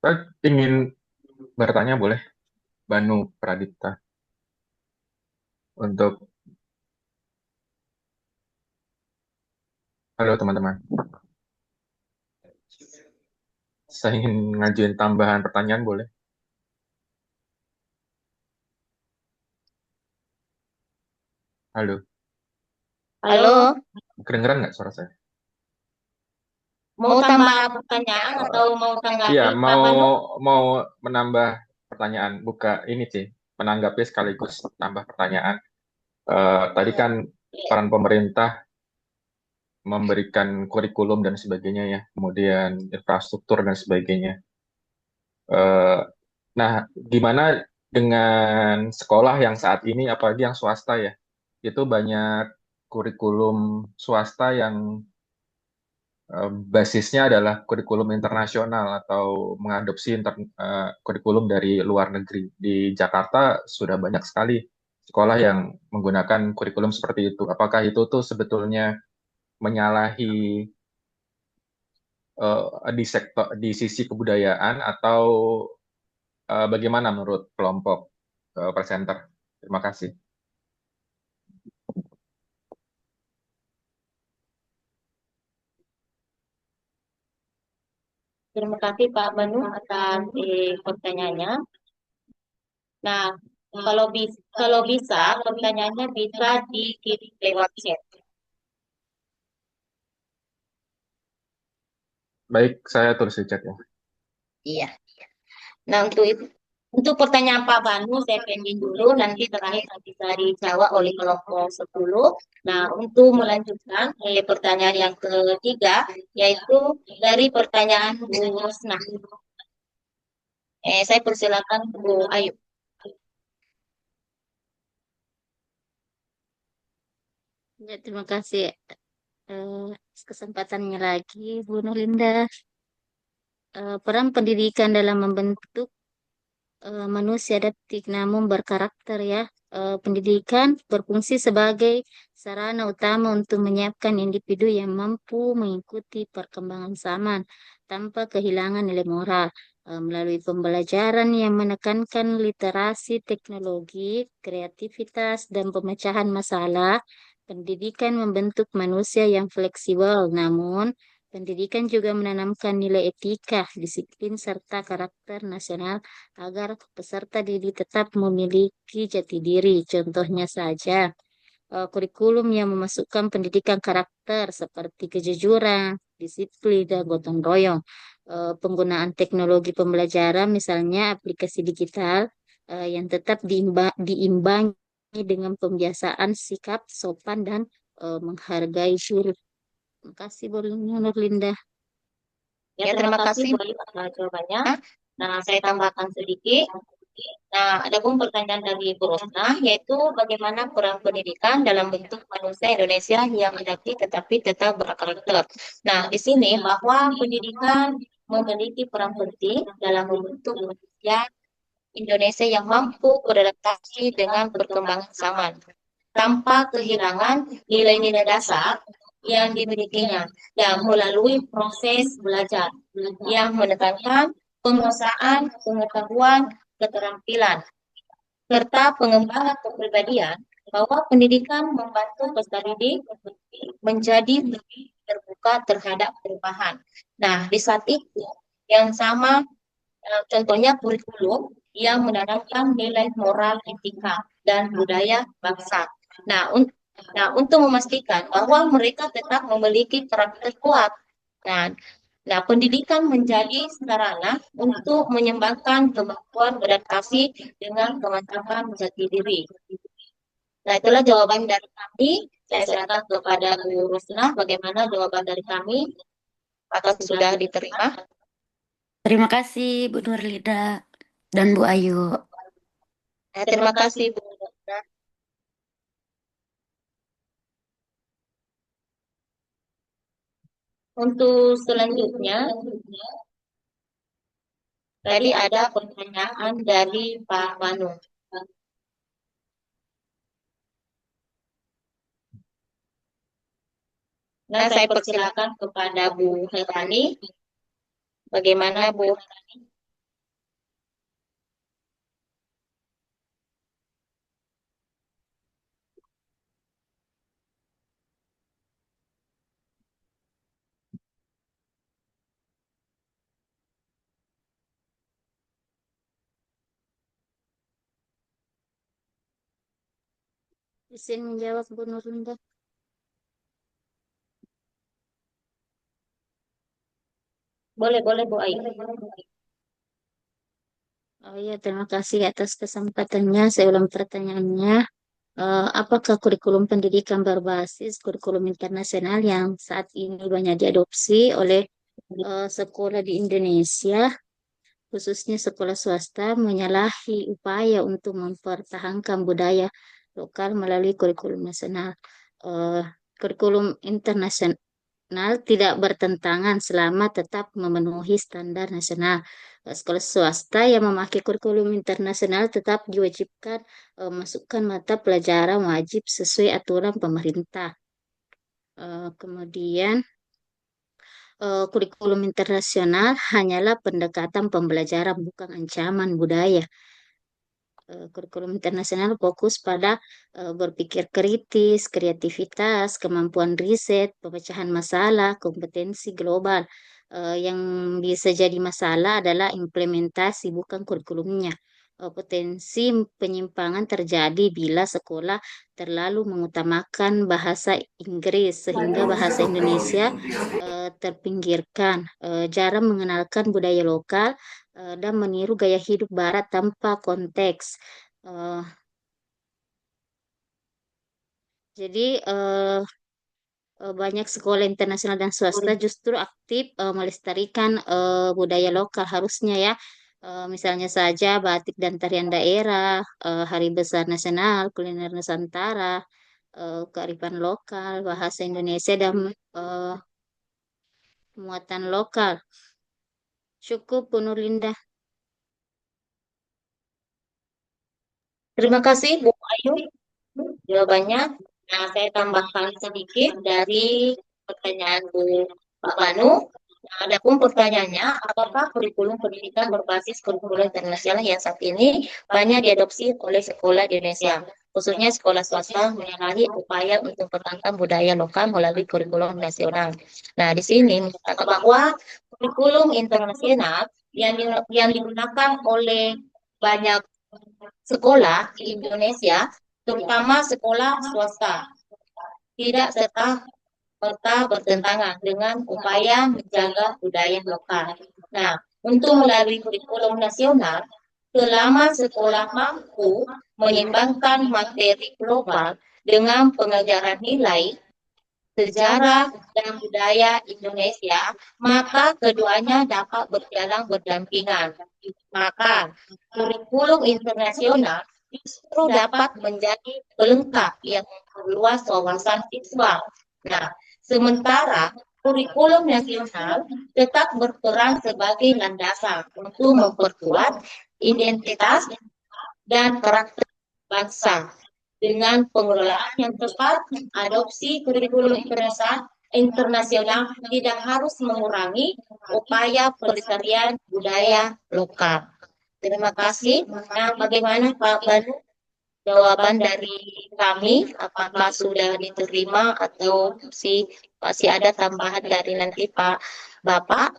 Saya ingin bertanya boleh, Banu Pradipta, untuk halo teman-teman. Saya ingin ngajuin tambahan pertanyaan boleh? Halo, Halo, kedengeran nggak suara saya? mau tambah pertanyaan atau mau tanggapi Iya, Pak Banu? mau menambah pertanyaan, ini sih, menanggapi sekaligus tambah pertanyaan. Tadi kan peran pemerintah memberikan kurikulum dan sebagainya ya, kemudian infrastruktur dan sebagainya. Nah, gimana dengan sekolah yang saat ini, apalagi yang swasta ya, itu banyak kurikulum swasta yang basisnya adalah kurikulum internasional atau mengadopsi kurikulum dari luar negeri. Di Jakarta sudah banyak sekali sekolah yang menggunakan kurikulum seperti itu. Apakah itu tuh sebetulnya menyalahi di sisi kebudayaan atau bagaimana menurut kelompok presenter? Terima kasih. Terima kasih Pak Manu atas pertanyaannya. Nah, kalau bisa pertanyaannya bisa dikirim lewat chat. Baik, saya tulis di chat ya. Iya. Nah, untuk pertanyaan Pak Banu, saya pending dulu, nanti terakhir bisa dijawab oleh kelompok 10. Nah, untuk melanjutkan pertanyaan yang ketiga, yaitu dari pertanyaan Bu Rosna. Saya persilakan Bu Ayu. Ya, terima kasih kesempatannya lagi, Bu Nurlinda. Peran pendidikan dalam membentuk manusia adaptif namun berkarakter ya. Pendidikan berfungsi sebagai sarana utama untuk menyiapkan individu yang mampu mengikuti perkembangan zaman tanpa kehilangan nilai moral. Melalui pembelajaran yang menekankan literasi teknologi, kreativitas, dan pemecahan masalah, pendidikan membentuk manusia yang fleksibel, namun pendidikan juga menanamkan nilai etika, disiplin, serta karakter nasional agar peserta didik tetap memiliki jati diri. Contohnya saja, kurikulum yang memasukkan pendidikan karakter seperti kejujuran, disiplin, dan gotong royong. Penggunaan teknologi pembelajaran, misalnya aplikasi digital, yang tetap diimbangi dengan pembiasaan sikap sopan dan menghargai guru. Terima kasih, Bu Nurlinda. Ya, terima kasih Bu Ayu atas jawabannya. Nah, saya tambahkan sedikit. Nah, ada pun pertanyaan dari Bu Rosna, yaitu bagaimana peran pendidikan dalam bentuk manusia Indonesia yang adaptif tetapi tetap berkarakter. Nah, di sini bahwa pendidikan memiliki peran penting dalam membentuk manusia Indonesia yang mampu beradaptasi dengan perkembangan zaman, tanpa kehilangan nilai-nilai dasar yang dimilikinya, dan melalui proses belajar yang menekankan penguasaan pengetahuan, keterampilan, serta pengembangan kepribadian, bahwa pendidikan membantu peserta didik menjadi lebih terbuka terhadap perubahan. Nah, di saat itu yang sama, contohnya kurikulum yang menanamkan nilai moral, etika, dan budaya bangsa. Nah, untuk memastikan bahwa mereka tetap memiliki karakter kuat. Nah, pendidikan menjadi sarana untuk mengembangkan kemampuan beradaptasi dengan kemantapan jati diri. Nah, itulah jawaban dari kami. Saya serahkan kepada Bu Rusna. Bagaimana jawaban dari kami? Atau sudah diterima? Terima kasih Bu Nurlinda dan Bu Ayu. Terima kasih Bu Rusna. Untuk selanjutnya, tadi ada pertanyaan dari Pak Manu. Nah, saya persilakan kepada Bu Herani. Bagaimana Bu Herani? Izin menjawab Bu Nurlinda. Boleh Bu Ayu. Oh iya, terima kasih atas kesempatannya. Saya ulang pertanyaannya. Apakah kurikulum pendidikan berbasis kurikulum internasional yang saat ini banyak diadopsi oleh sekolah di Indonesia, khususnya sekolah swasta, menyalahi upaya untuk mempertahankan budaya lokal melalui kurikulum nasional? Kurikulum internasional tidak bertentangan selama tetap memenuhi standar nasional. Sekolah swasta yang memakai kurikulum internasional tetap diwajibkan masukkan mata pelajaran wajib sesuai aturan pemerintah. Kemudian kurikulum internasional hanyalah pendekatan pembelajaran, bukan ancaman budaya. Kurikulum internasional fokus pada berpikir kritis, kreativitas, kemampuan riset, pemecahan masalah, kompetensi global. Yang bisa jadi masalah adalah implementasi, bukan kurikulumnya. Potensi penyimpangan terjadi bila sekolah terlalu mengutamakan bahasa Inggris sehingga bahasa Indonesia terpinggirkan, jarang mengenalkan budaya lokal, dan meniru gaya hidup Barat tanpa konteks. Eh, jadi banyak sekolah internasional dan swasta justru aktif melestarikan budaya lokal harusnya ya. Misalnya saja batik dan tarian daerah, hari besar nasional, kuliner Nusantara, kearifan lokal, bahasa Indonesia dan muatan lokal. Cukup, Bu Nurlinda. Terima kasih Bu Ayu jawabannya. Nah, saya tambahkan sedikit dari pertanyaan Bu Pak Banu. Nah, adapun pertanyaannya, apakah kurikulum pendidikan berbasis kurikulum internasional yang saat ini banyak diadopsi oleh sekolah di Indonesia, khususnya sekolah swasta, menyalahi upaya untuk mempertahankan budaya lokal melalui kurikulum nasional? Nah, di sini mencatat bahwa kurikulum internasional yang digunakan oleh banyak sekolah di Indonesia, terutama sekolah swasta, tidak serta bertentangan dengan upaya menjaga budaya lokal. Nah, untuk melalui kurikulum nasional, selama sekolah mampu menyeimbangkan materi global dengan pengajaran nilai, sejarah, dan budaya Indonesia, maka keduanya dapat berjalan berdampingan. Maka, kurikulum internasional justru dapat menjadi pelengkap yang memperluas wawasan siswa. Nah, sementara kurikulum nasional tetap berperan sebagai landasan untuk memperkuat identitas dan karakter bangsa. Dengan pengelolaan yang tepat, adopsi kurikulum internasional tidak harus mengurangi upaya pelestarian budaya lokal. Terima kasih. Nah, bagaimana Pak Banu? Jawaban dari kami, apakah sudah diterima atau masih ada tambahan dari nanti Pak Bapak?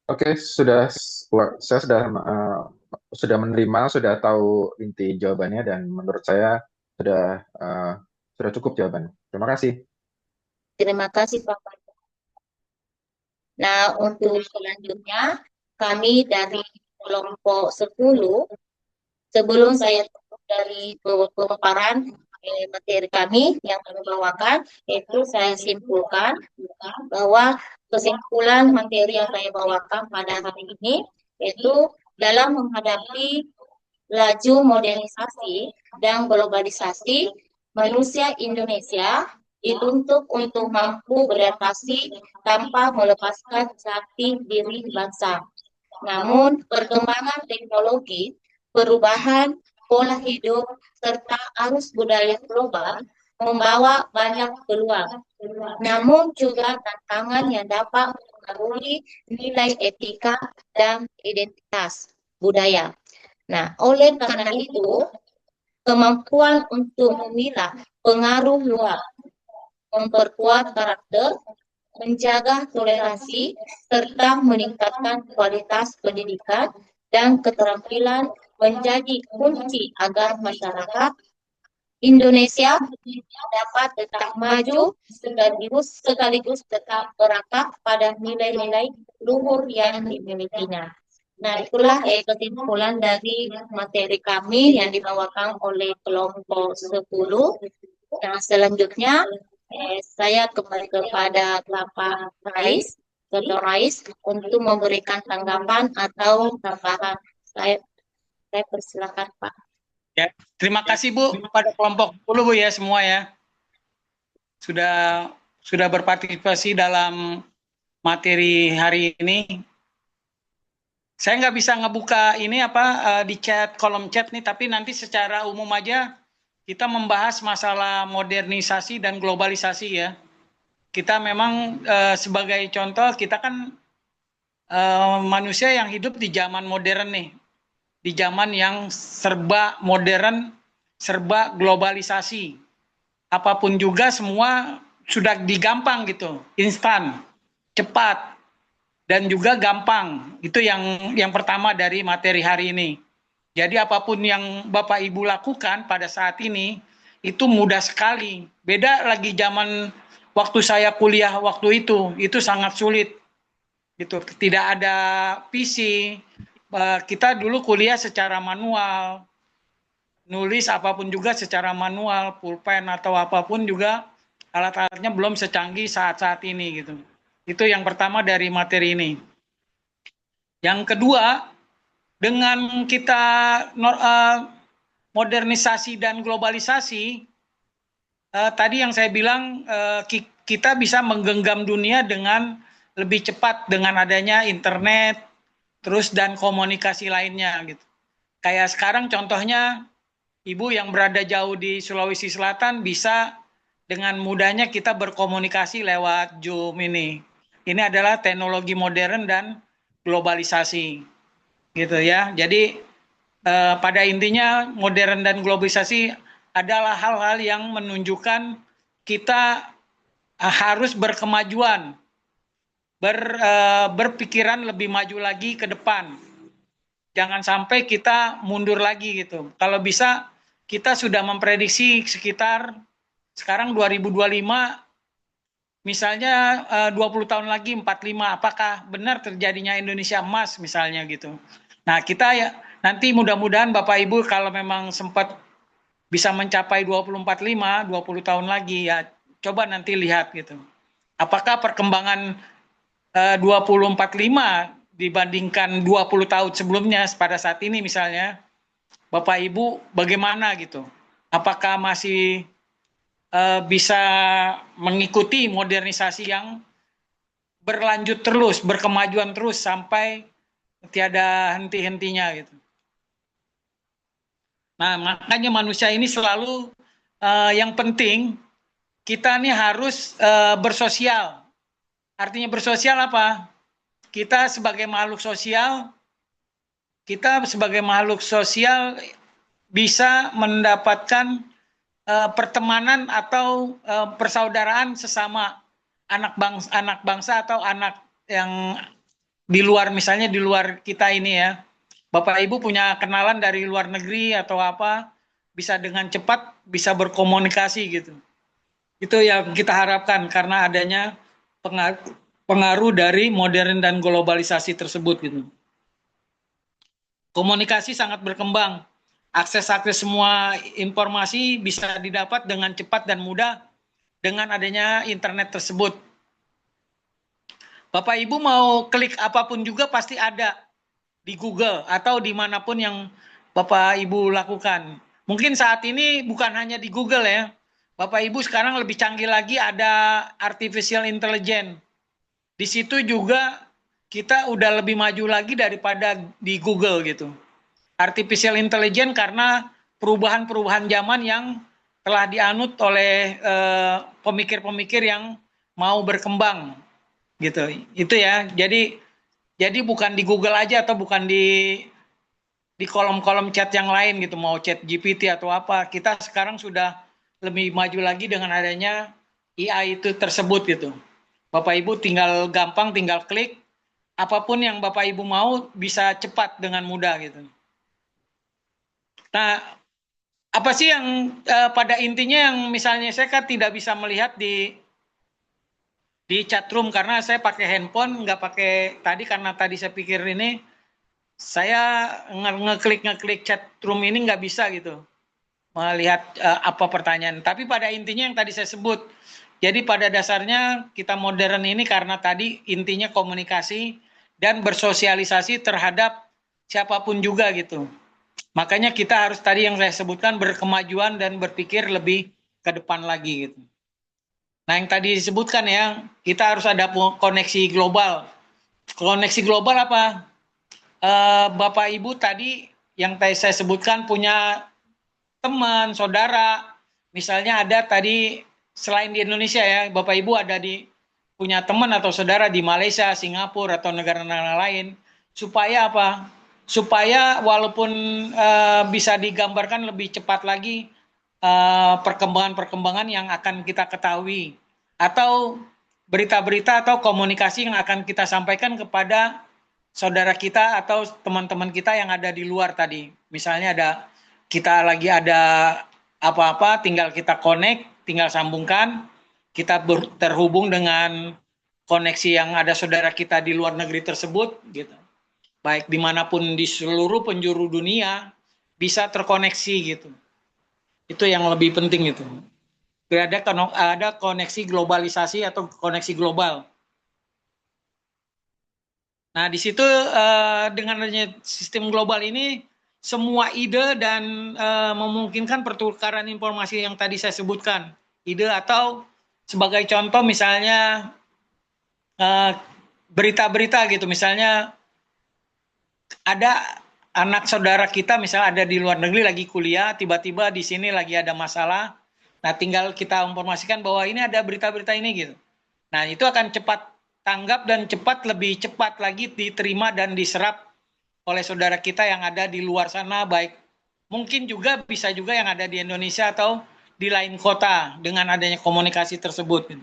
Oke, saya sudah menerima, sudah tahu inti jawabannya, dan menurut saya sudah cukup jawabannya. Terima kasih. Terima kasih Pak Banu. Nah, untuk selanjutnya, kami dari kelompok 10, sebelum saya tutup dari pemaparan materi kami yang kami bawakan, itu saya simpulkan bahwa kesimpulan materi yang saya bawakan pada hari ini, yaitu dalam menghadapi laju modernisasi dan globalisasi, manusia Indonesia dituntut untuk mampu beradaptasi tanpa melepaskan jati diri bangsa. Namun, perkembangan teknologi, perubahan pola hidup, serta arus budaya global membawa banyak peluang. Namun juga tantangan yang dapat mempengaruhi nilai etika dan identitas budaya. Nah, oleh karena itu, kemampuan untuk memilah pengaruh luar, memperkuat karakter, menjaga toleransi, serta meningkatkan kualitas pendidikan dan keterampilan menjadi kunci agar masyarakat Indonesia dapat tetap maju sekaligus tetap berakar pada nilai-nilai luhur yang dimilikinya. Nah, itulah kesimpulan dari materi kami yang dibawakan oleh kelompok 10. Nah, selanjutnya saya kembali kepada Bapak Rais, Dr. Rais, untuk memberikan tanggapan atau tambahan. Saya persilakan Pak. Ya, terima kasih Bu pada kelompok 10 Bu ya semua ya. Sudah berpartisipasi dalam materi hari ini. Saya nggak bisa ngebuka ini di kolom chat nih, tapi nanti secara umum aja kita membahas masalah modernisasi dan globalisasi ya. kita memang sebagai contoh, kita kan manusia yang hidup di zaman modern nih, di zaman yang serba modern, serba globalisasi. Apapun juga semua sudah digampang gitu, instan, cepat, dan juga gampang. Itu yang pertama dari materi hari ini. Jadi apapun yang Bapak Ibu lakukan pada saat ini itu mudah sekali. Beda lagi zaman waktu saya kuliah waktu itu sangat sulit. Gitu. Tidak ada PC. Kita dulu kuliah secara manual. Nulis apapun juga secara manual, pulpen atau apapun juga alat-alatnya belum secanggih saat-saat ini gitu. Itu yang pertama dari materi ini. Yang kedua, dengan kita modernisasi dan globalisasi, tadi yang saya bilang kita bisa menggenggam dunia dengan lebih cepat dengan adanya internet, terus dan komunikasi lainnya gitu. Kayak sekarang contohnya, Ibu yang berada jauh di Sulawesi Selatan bisa dengan mudahnya kita berkomunikasi lewat Zoom ini. Ini adalah teknologi modern dan globalisasi, gitu ya. Jadi pada intinya modern dan globalisasi adalah hal-hal yang menunjukkan kita harus berkemajuan, berpikiran lebih maju lagi ke depan. Jangan sampai kita mundur lagi gitu. Kalau bisa kita sudah memprediksi sekitar sekarang 2025, misalnya 20 tahun lagi 45, apakah benar terjadinya Indonesia emas misalnya gitu. Nah kita ya nanti mudah-mudahan Bapak Ibu kalau memang sempat bisa mencapai 2045, 20 tahun lagi ya coba nanti lihat gitu. Apakah perkembangan 2045 dibandingkan 20 tahun sebelumnya pada saat ini misalnya, Bapak Ibu bagaimana gitu? Apakah masih bisa mengikuti modernisasi yang berlanjut terus, berkemajuan terus sampai tiada henti-hentinya gitu. Nah, makanya manusia ini selalu yang penting kita nih harus bersosial. Artinya bersosial apa? Kita sebagai makhluk sosial bisa mendapatkan pertemanan atau persaudaraan sesama anak bangsa atau anak yang di luar, misalnya di luar kita ini ya. Bapak Ibu punya kenalan dari luar negeri atau apa, bisa dengan cepat bisa berkomunikasi gitu. Itu yang kita harapkan karena adanya pengaruh dari modern dan globalisasi tersebut gitu. Komunikasi sangat berkembang. Akses semua informasi bisa didapat dengan cepat dan mudah dengan adanya internet tersebut. Bapak Ibu mau klik apapun juga pasti ada di Google atau dimanapun yang Bapak Ibu lakukan. Mungkin saat ini bukan hanya di Google ya. Bapak Ibu sekarang lebih canggih lagi ada artificial intelligence. Di situ juga kita udah lebih maju lagi daripada di Google gitu. Artificial intelligence karena perubahan-perubahan zaman yang telah dianut oleh pemikir-pemikir yang mau berkembang gitu. Itu ya. Jadi bukan di Google aja atau bukan di kolom-kolom chat yang lain gitu, mau chat GPT atau apa. Kita sekarang sudah lebih maju lagi dengan adanya AI itu tersebut gitu. Bapak Ibu tinggal klik apapun yang Bapak Ibu mau bisa cepat dengan mudah gitu. Nah, apa sih yang pada intinya yang misalnya saya kan tidak bisa melihat di chatroom karena saya pakai handphone, nggak pakai tadi karena tadi saya pikir ini saya ngeklik chatroom ini nggak bisa gitu melihat apa pertanyaan. Tapi pada intinya yang tadi saya sebut, jadi pada dasarnya kita modern ini karena tadi intinya komunikasi dan bersosialisasi terhadap siapapun juga gitu. Makanya kita harus tadi yang saya sebutkan berkemajuan dan berpikir lebih ke depan lagi gitu. Nah yang tadi disebutkan ya, kita harus ada koneksi global. Koneksi global apa? Bapak Ibu tadi yang tadi saya sebutkan punya teman, saudara. Misalnya ada tadi selain di Indonesia ya, Bapak Ibu punya teman atau saudara di Malaysia, Singapura atau negara-negara lain, supaya apa? Supaya walaupun bisa digambarkan lebih cepat lagi perkembangan-perkembangan yang akan kita ketahui, atau berita-berita atau komunikasi yang akan kita sampaikan kepada saudara kita atau teman-teman kita yang ada di luar tadi. Misalnya kita lagi ada apa-apa, tinggal kita connect, tinggal sambungkan, kita terhubung dengan koneksi yang ada saudara kita di luar negeri tersebut, gitu. Baik dimanapun di seluruh penjuru dunia bisa terkoneksi gitu. Itu yang lebih penting itu. Ada koneksi globalisasi atau koneksi global. Nah, di situ dengan adanya sistem global ini, semua ide dan memungkinkan pertukaran informasi yang tadi saya sebutkan. Ide atau sebagai contoh misalnya berita-berita gitu. Misalnya ada anak saudara kita misalnya ada di luar negeri lagi kuliah, tiba-tiba di sini lagi ada masalah. Nah, tinggal kita informasikan bahwa ini ada berita-berita ini gitu. Nah, itu akan cepat tanggap dan lebih cepat lagi diterima dan diserap oleh saudara kita yang ada di luar sana, baik mungkin juga bisa juga yang ada di Indonesia atau di lain kota dengan adanya komunikasi tersebut.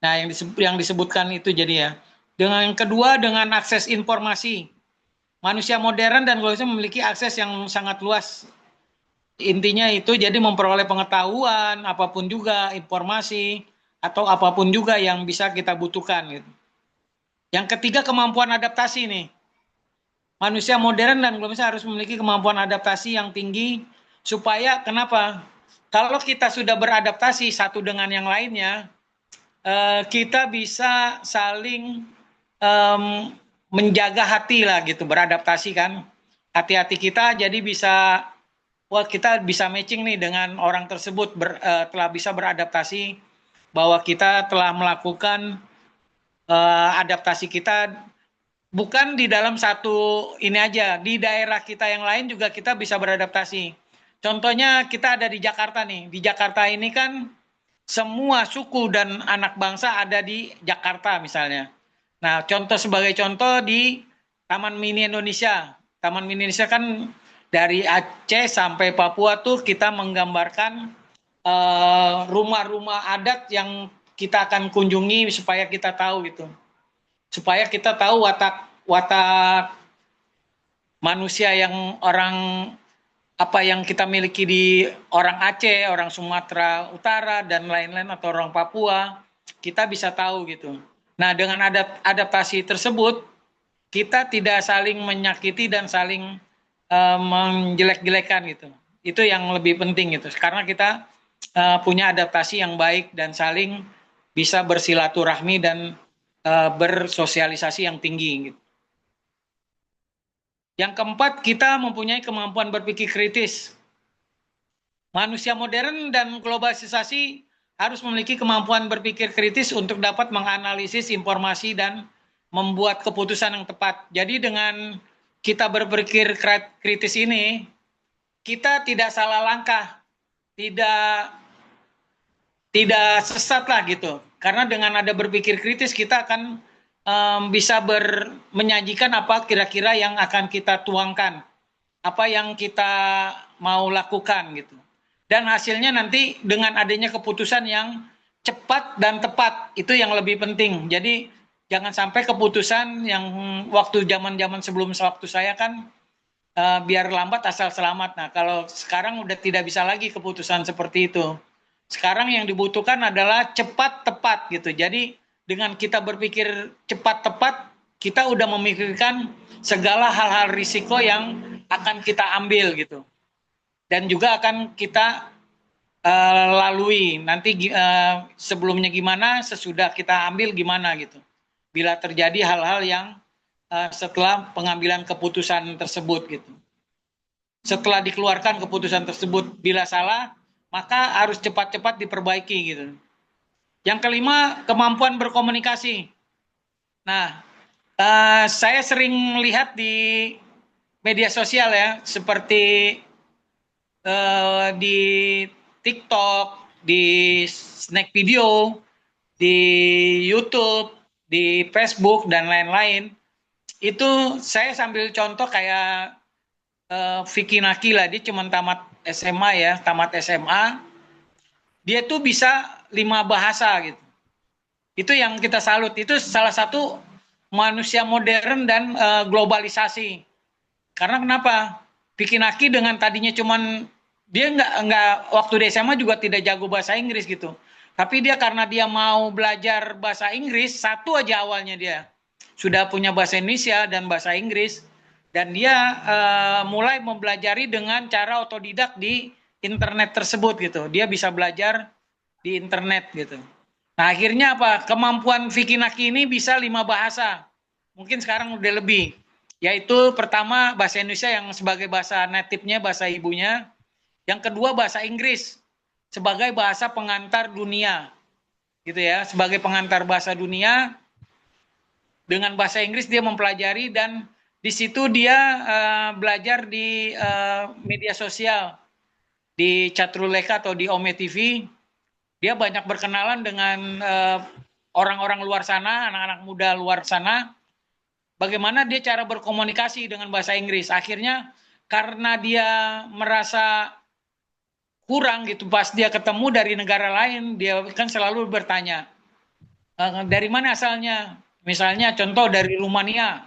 Nah, yang disebutkan itu jadi ya. Dengan yang kedua, dengan akses informasi. Manusia modern dan globalisasi memiliki akses yang sangat luas. Intinya itu jadi memperoleh pengetahuan, apapun juga, informasi, atau apapun juga yang bisa kita butuhkan. Gitu. Yang ketiga, kemampuan adaptasi nih. Manusia modern dan globalisasi harus memiliki kemampuan adaptasi yang tinggi, supaya kenapa? Kalau kita sudah beradaptasi satu dengan yang lainnya, kita bisa saling menjaga hati lah gitu, beradaptasi kan. Hati-hati kita jadi kita bisa matching nih dengan orang tersebut, telah bisa beradaptasi, bahwa kita telah melakukan adaptasi kita bukan di dalam satu ini aja, di daerah kita yang lain juga kita bisa beradaptasi. Contohnya kita ada di Jakarta nih. Di Jakarta ini kan semua suku dan anak bangsa ada di Jakarta misalnya. Nah, sebagai contoh di Taman Mini Indonesia. Taman Mini Indonesia kan dari Aceh sampai Papua tuh kita menggambarkan rumah-rumah adat yang kita akan kunjungi supaya kita tahu gitu. Supaya kita tahu watak manusia yang apa yang kita miliki di orang Aceh, orang Sumatera Utara dan lain-lain atau orang Papua, kita bisa tahu gitu. Nah, dengan adaptasi tersebut kita tidak saling menyakiti dan saling menjelek-jelekan gitu. Itu yang lebih penting gitu. Karena kita punya adaptasi yang baik dan saling bisa bersilaturahmi dan bersosialisasi yang tinggi gitu. Yang keempat, kita mempunyai kemampuan berpikir kritis. Manusia modern dan globalisasi harus memiliki kemampuan berpikir kritis untuk dapat menganalisis informasi dan membuat keputusan yang tepat. Jadi dengan kita berpikir kritis ini, kita tidak salah langkah, tidak sesat lah gitu. Karena dengan ada berpikir kritis kita akan bisa menyajikan apa kira-kira yang akan kita tuangkan, apa yang kita mau lakukan gitu. Dan hasilnya nanti dengan adanya keputusan yang cepat dan tepat, itu yang lebih penting. Jadi jangan sampai keputusan yang waktu zaman-zaman sebelum waktu saya kan biar lambat asal selamat. Nah, kalau sekarang udah tidak bisa lagi keputusan seperti itu. Sekarang yang dibutuhkan adalah cepat tepat gitu. Jadi dengan kita berpikir cepat tepat, kita udah memikirkan segala hal-hal risiko yang akan kita ambil gitu. Dan juga akan kita lalui. Nanti sebelumnya gimana, sesudah kita ambil gimana gitu. Bila terjadi hal-hal yang setelah pengambilan keputusan tersebut gitu. Setelah dikeluarkan keputusan tersebut, bila salah, maka harus cepat-cepat diperbaiki gitu. Yang kelima, kemampuan berkomunikasi. Nah, saya sering lihat di media sosial ya, seperti di TikTok, di snack video di YouTube, di Facebook dan lain-lain. Itu saya sambil contoh kayak Vicky Naki lah, dia cuma tamat SMA ya, tamat SMA. Dia tuh bisa 5 bahasa gitu. Itu yang kita salut. Itu salah satu manusia modern dan globalisasi. Karena kenapa? Vicky Naki dengan tadinya cuman dia nggak waktu di SMA juga tidak jago bahasa Inggris gitu. Tapi dia karena dia mau belajar bahasa Inggris, satu aja awalnya dia sudah punya bahasa Indonesia dan bahasa Inggris, dan dia mulai mempelajari dengan cara otodidak di internet tersebut gitu. Dia bisa belajar di internet gitu. Nah akhirnya apa? Kemampuan Vicky Naki ini bisa 5 bahasa. Mungkin sekarang udah lebih. Yaitu pertama bahasa Indonesia yang sebagai bahasa native-nya, bahasa ibunya. Yang kedua bahasa Inggris sebagai bahasa pengantar dunia. Gitu ya, sebagai pengantar bahasa dunia. Dengan bahasa Inggris dia mempelajari dan di situ dia belajar di media sosial. Di Catruleka atau di Ome TV. Dia banyak berkenalan dengan orang-orang luar sana, anak-anak muda luar sana. Bagaimana dia cara berkomunikasi dengan bahasa Inggris. Akhirnya karena dia merasa kurang gitu, pas dia ketemu dari negara lain, dia kan selalu bertanya, dari mana asalnya? Misalnya contoh dari Rumania.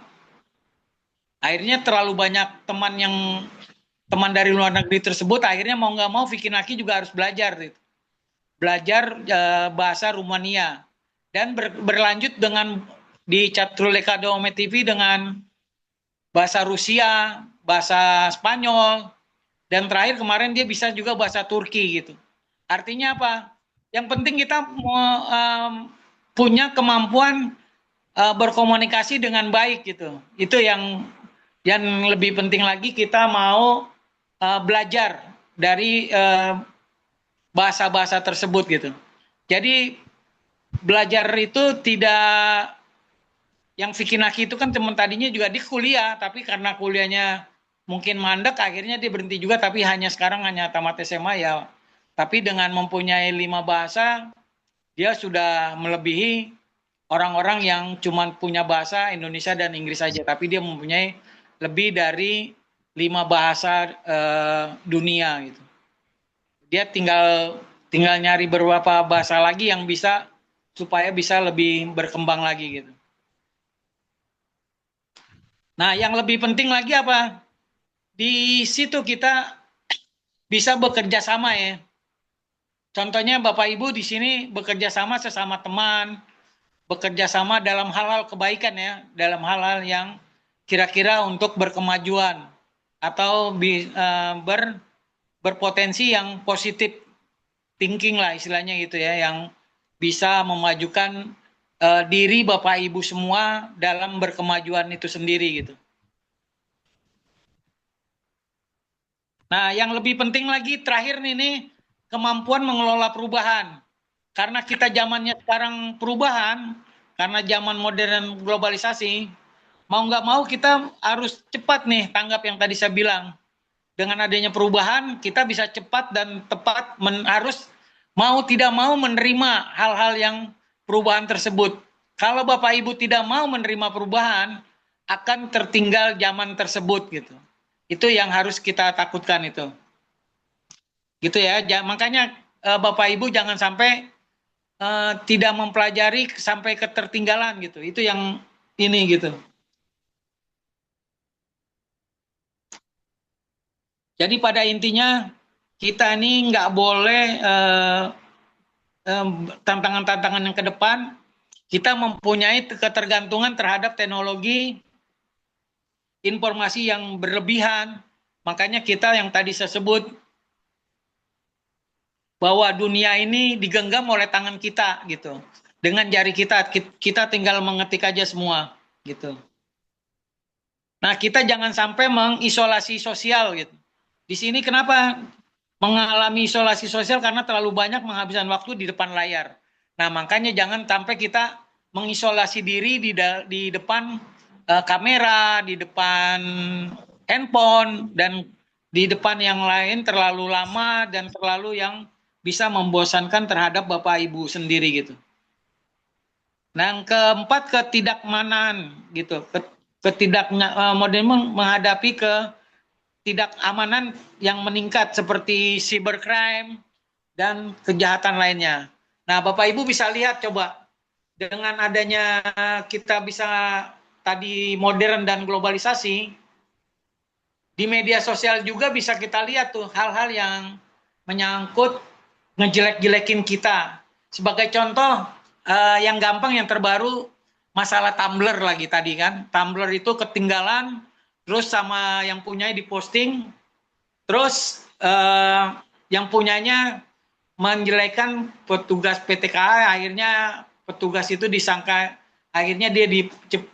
Akhirnya terlalu banyak teman dari luar negeri tersebut, akhirnya mau nggak mau Vicky Naki juga harus belajar gitu. Belajar bahasa Rumania. Dan berlanjut dengan di Catruleka Ome TV dengan bahasa Rusia, bahasa Spanyol, dan terakhir kemarin dia bisa juga bahasa Turki gitu. Artinya apa? Yang penting kita punya kemampuan berkomunikasi dengan baik gitu. Itu yang lebih penting lagi, kita mau belajar dari bahasa-bahasa tersebut gitu. Jadi belajar itu tidak, yang Vicky Naki itu kan teman tadinya juga di kuliah, tapi karena kuliahnya mungkin mandek, akhirnya dia berhenti juga, tapi sekarang hanya tamat SMA ya. Tapi dengan mempunyai 5 bahasa, dia sudah melebihi orang-orang yang cuma punya bahasa Indonesia dan Inggris saja. Tapi dia mempunyai lebih dari 5 bahasa dunia gitu. Dia tinggal nyari beberapa bahasa lagi yang bisa, supaya bisa lebih berkembang lagi gitu. Nah, yang lebih penting lagi apa? Di situ kita bisa bekerja sama ya. Contohnya Bapak Ibu di sini bekerja sama sesama teman, bekerja sama dalam hal-hal kebaikan ya, dalam hal-hal yang kira-kira untuk berkemajuan atau berpotensi yang positif thinking lah istilahnya gitu ya, yang bisa memajukan diri Bapak Ibu semua dalam berkemajuan itu sendiri gitu. Nah, yang lebih penting lagi terakhir nih kemampuan mengelola perubahan. Karena kita zamannya sekarang perubahan, karena zaman modern globalisasi, mau nggak mau kita harus cepat nih tanggap yang tadi saya bilang. Dengan adanya perubahan, kita bisa cepat dan tepat harus mau tidak mau menerima hal-hal yang perubahan tersebut. Kalau Bapak Ibu tidak mau menerima perubahan, akan tertinggal zaman tersebut gitu. Itu yang harus kita takutkan itu. Gitu ya. Makanya Bapak Ibu jangan sampai tidak mempelajari sampai ketertinggalan gitu. Itu yang ini gitu. Jadi pada intinya kita ini nggak boleh tantangan-tantangan yang ke depan, kita mempunyai ketergantungan terhadap teknologi, informasi yang berlebihan. Makanya kita yang tadi saya sebut bahwa dunia ini digenggam oleh tangan kita gitu. Dengan jari kita tinggal mengetik aja semua gitu. Nah, kita jangan sampai mengisolasi sosial gitu. Di sini kenapa mengalami isolasi sosial? Karena terlalu banyak menghabiskan waktu di depan layar. Nah, makanya jangan sampai kita mengisolasi diri di depan kamera, di depan handphone, dan di depan yang lain terlalu lama dan terlalu yang bisa membosankan terhadap Bapak Ibu sendiri gitu. Nah, yang keempat ketidakmanan gitu, modern menghadapi ketidakamanan yang meningkat seperti cybercrime dan kejahatan lainnya. Nah, Bapak Ibu bisa lihat coba dengan adanya kita bisa tadi modern dan globalisasi, di media sosial juga bisa kita lihat tuh hal-hal yang menyangkut ngejelek-jelekin kita. Sebagai contoh yang gampang yang terbaru masalah Tumblr lagi tadi kan. Tumblr itu ketinggalan terus sama yang punyanya diposting, terus yang punyanya menjelekan petugas PTKA, akhirnya petugas itu disangka, akhirnya dia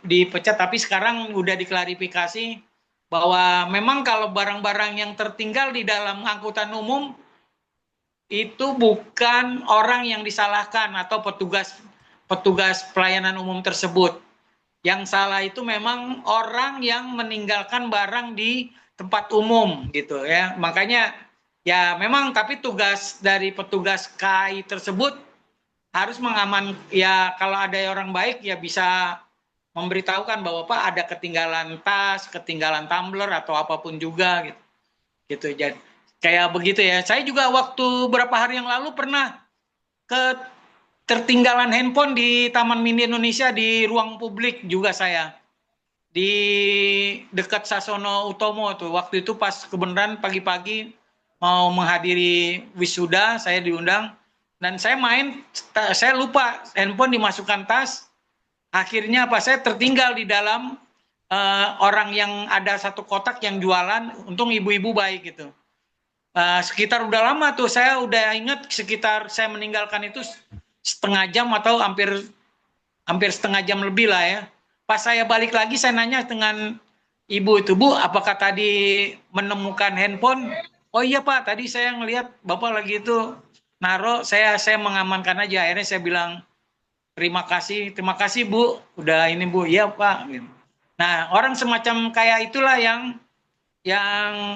dipecat, tapi sekarang udah diklarifikasi bahwa memang kalau barang-barang yang tertinggal di dalam angkutan umum itu bukan orang yang disalahkan atau petugas pelayanan umum tersebut. Yang salah itu memang orang yang meninggalkan barang di tempat umum gitu ya. Makanya ya memang tapi tugas dari petugas KAI tersebut harus mengaman ya, kalau ada orang baik ya bisa memberitahukan bahwa Pak ada ketinggalan tas, ketinggalan tumbler atau apapun juga gitu. Gitu jadi kayak begitu ya. Saya juga waktu beberapa hari yang lalu pernah tertinggalan handphone di Taman Mini Indonesia di ruang publik juga saya. Di dekat Sasono Utomo tuh. Waktu itu pas kebenaran pagi-pagi mau menghadiri wisuda, saya diundang dan saya saya lupa handphone dimasukkan tas. Akhirnya saya tertinggal di dalam orang yang ada satu kotak yang jualan, untung ibu-ibu baik gitu. Sekitar udah lama tuh, saya udah ingat sekitar saya meninggalkan itu setengah jam atau hampir setengah jam lebih lah ya. Pas saya balik lagi saya nanya dengan ibu itu, Bu, apakah tadi menemukan handphone? Oh iya Pak, tadi saya ngelihat Bapak lagi itu naruh, saya mengamankan aja. Akhirnya saya bilang, terima kasih Bu, udah ini Bu, iya Pak. Nah, orang semacam kayak itulah yang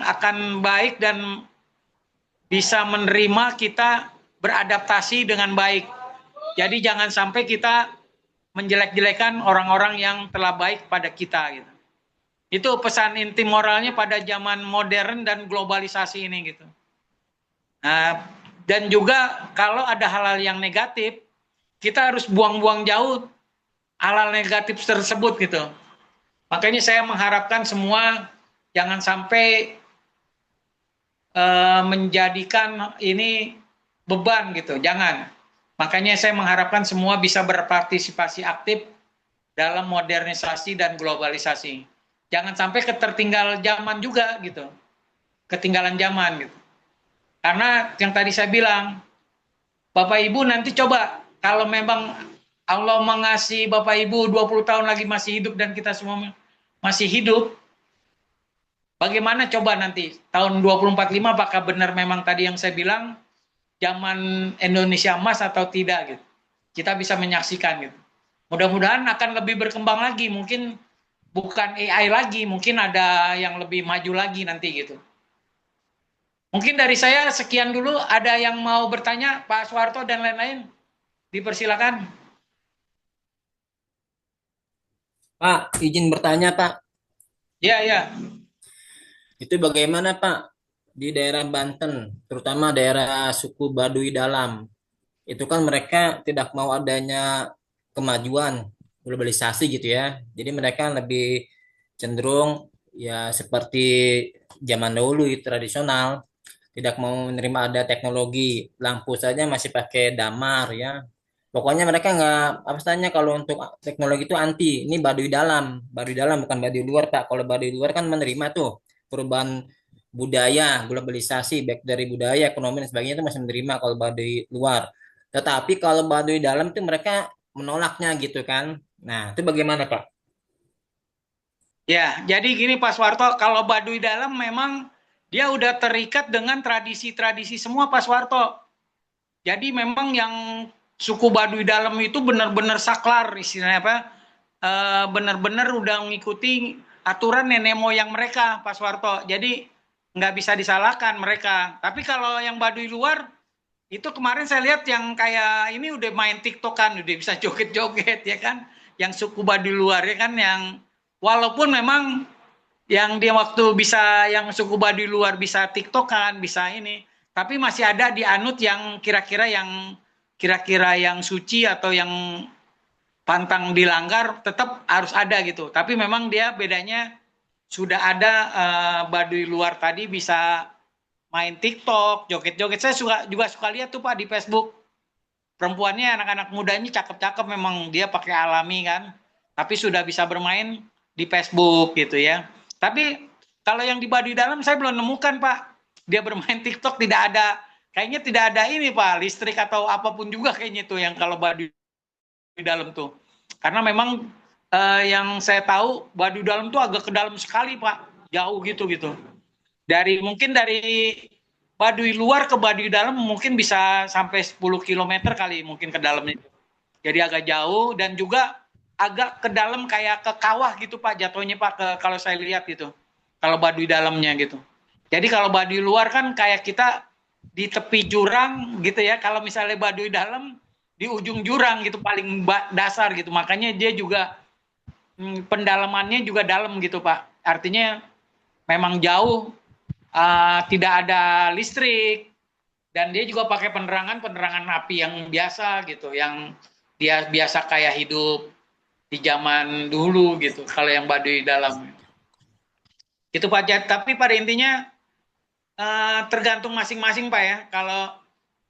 akan baik dan bisa menerima kita beradaptasi dengan baik. Jadi jangan sampai kita menjelek-jelekan orang-orang yang telah baik pada kita gitu. Itu pesan inti moralnya pada zaman modern dan globalisasi ini gitu. Nah, dan juga kalau ada hal-hal yang negatif, kita harus buang-buang jauh hal-hal negatif tersebut gitu. Makanya saya mengharapkan semua jangan sampai menjadikan ini beban gitu, jangan. Makanya saya mengharapkan semua bisa berpartisipasi aktif dalam modernisasi dan globalisasi. Jangan sampai ketertinggal zaman juga gitu, ketinggalan zaman gitu. Karena yang tadi saya bilang, Bapak Ibu nanti coba kalau memang Allah mengasihi Bapak Ibu 20 tahun lagi masih hidup dan kita semua masih hidup, bagaimana coba nanti tahun 2045 apakah benar memang tadi yang saya bilang zaman Indonesia emas atau tidak gitu. Kita bisa menyaksikan gitu. Mudah-mudahan akan lebih berkembang lagi, mungkin bukan AI lagi, mungkin ada yang lebih maju lagi nanti gitu. Mungkin dari saya sekian dulu, ada yang mau bertanya Pak Soeharto dan lain-lain? Dipersilakan. Pak, izin bertanya Pak. Ya. Itu bagaimana Pak di daerah Banten, terutama daerah suku Baduy Dalam, itu kan mereka tidak mau adanya kemajuan globalisasi gitu ya. Jadi mereka lebih cenderung ya seperti zaman dahulu tradisional, tidak mau menerima ada teknologi, lampu saja masih pakai damar ya. Pokoknya mereka nggak, apa istilahnya kalau untuk teknologi itu anti. Ini Baduy Dalam bukan Baduy luar Pak. Kalau Baduy luar kan menerima tuh perubahan budaya, globalisasi, baik dari budaya, ekonomi dan sebagainya itu masih menerima kalau Baduy luar. Tetapi kalau Baduy Dalam itu mereka menolaknya gitu kan. Nah, itu bagaimana Pak? Ya, jadi gini Pak Soeharto, kalau Baduy Dalam memang dia udah terikat dengan tradisi-tradisi semua Pak Soeharto. Jadi memang yang suku Baduy Dalam itu benar-benar saklar istilahnya apa? Benar-benar udah mengikuti aturan nenek moyang mereka Pak Soeharto. Jadi nggak bisa disalahkan mereka. Tapi kalau yang Baduy luar Itu kemarin saya lihat yang kayak ini udah main TikTok kan, udah bisa joget-joget ya kan, yang suku Baduy luar ya kan, yang walaupun memang yang dia waktu bisa yang suku Baduy luar bisa TikTok kan, bisa ini, tapi masih ada di Anut yang kira-kira yang suci atau yang pantang dilanggar tetap harus ada gitu. Tapi memang dia bedanya sudah ada Baduy luar tadi bisa main TikTok, joget-joget. Saya juga suka lihat tuh Pak di Facebook. Perempuannya, anak-anak mudanya cakep-cakep, memang dia pakai alami kan. Tapi sudah bisa bermain di Facebook gitu ya. Tapi kalau yang di Baduy dalam saya belum nemukan Pak. Dia bermain TikTok tidak ada, kayaknya tidak ada ini Pak, listrik atau apapun juga kayaknya tuh yang kalau Baduy dalam tuh. Karena memang yang saya tahu Baduy dalam tuh agak ke dalam sekali Pak. Jauh gitu. Mungkin dari Baduy luar ke Baduy dalam mungkin bisa sampai 10 km kali mungkin ke dalamnya. Jadi agak jauh dan juga agak ke dalam kayak ke kawah gitu Pak jatuhnya Pak kalau saya lihat gitu. Kalau Baduy dalamnya gitu. Jadi kalau Baduy luar kan kayak kita di tepi jurang gitu ya. Kalau misalnya Baduy dalam di ujung jurang gitu paling dasar gitu. Makanya dia juga pendalamannya juga dalam gitu Pak. Artinya memang jauh. Tidak ada listrik dan dia juga pakai penerangan api yang biasa gitu, yang dia biasa kayak hidup di zaman dulu gitu. Kalau yang Baduy dalam itu Pak. Tapi pada intinya tergantung masing-masing Pak ya.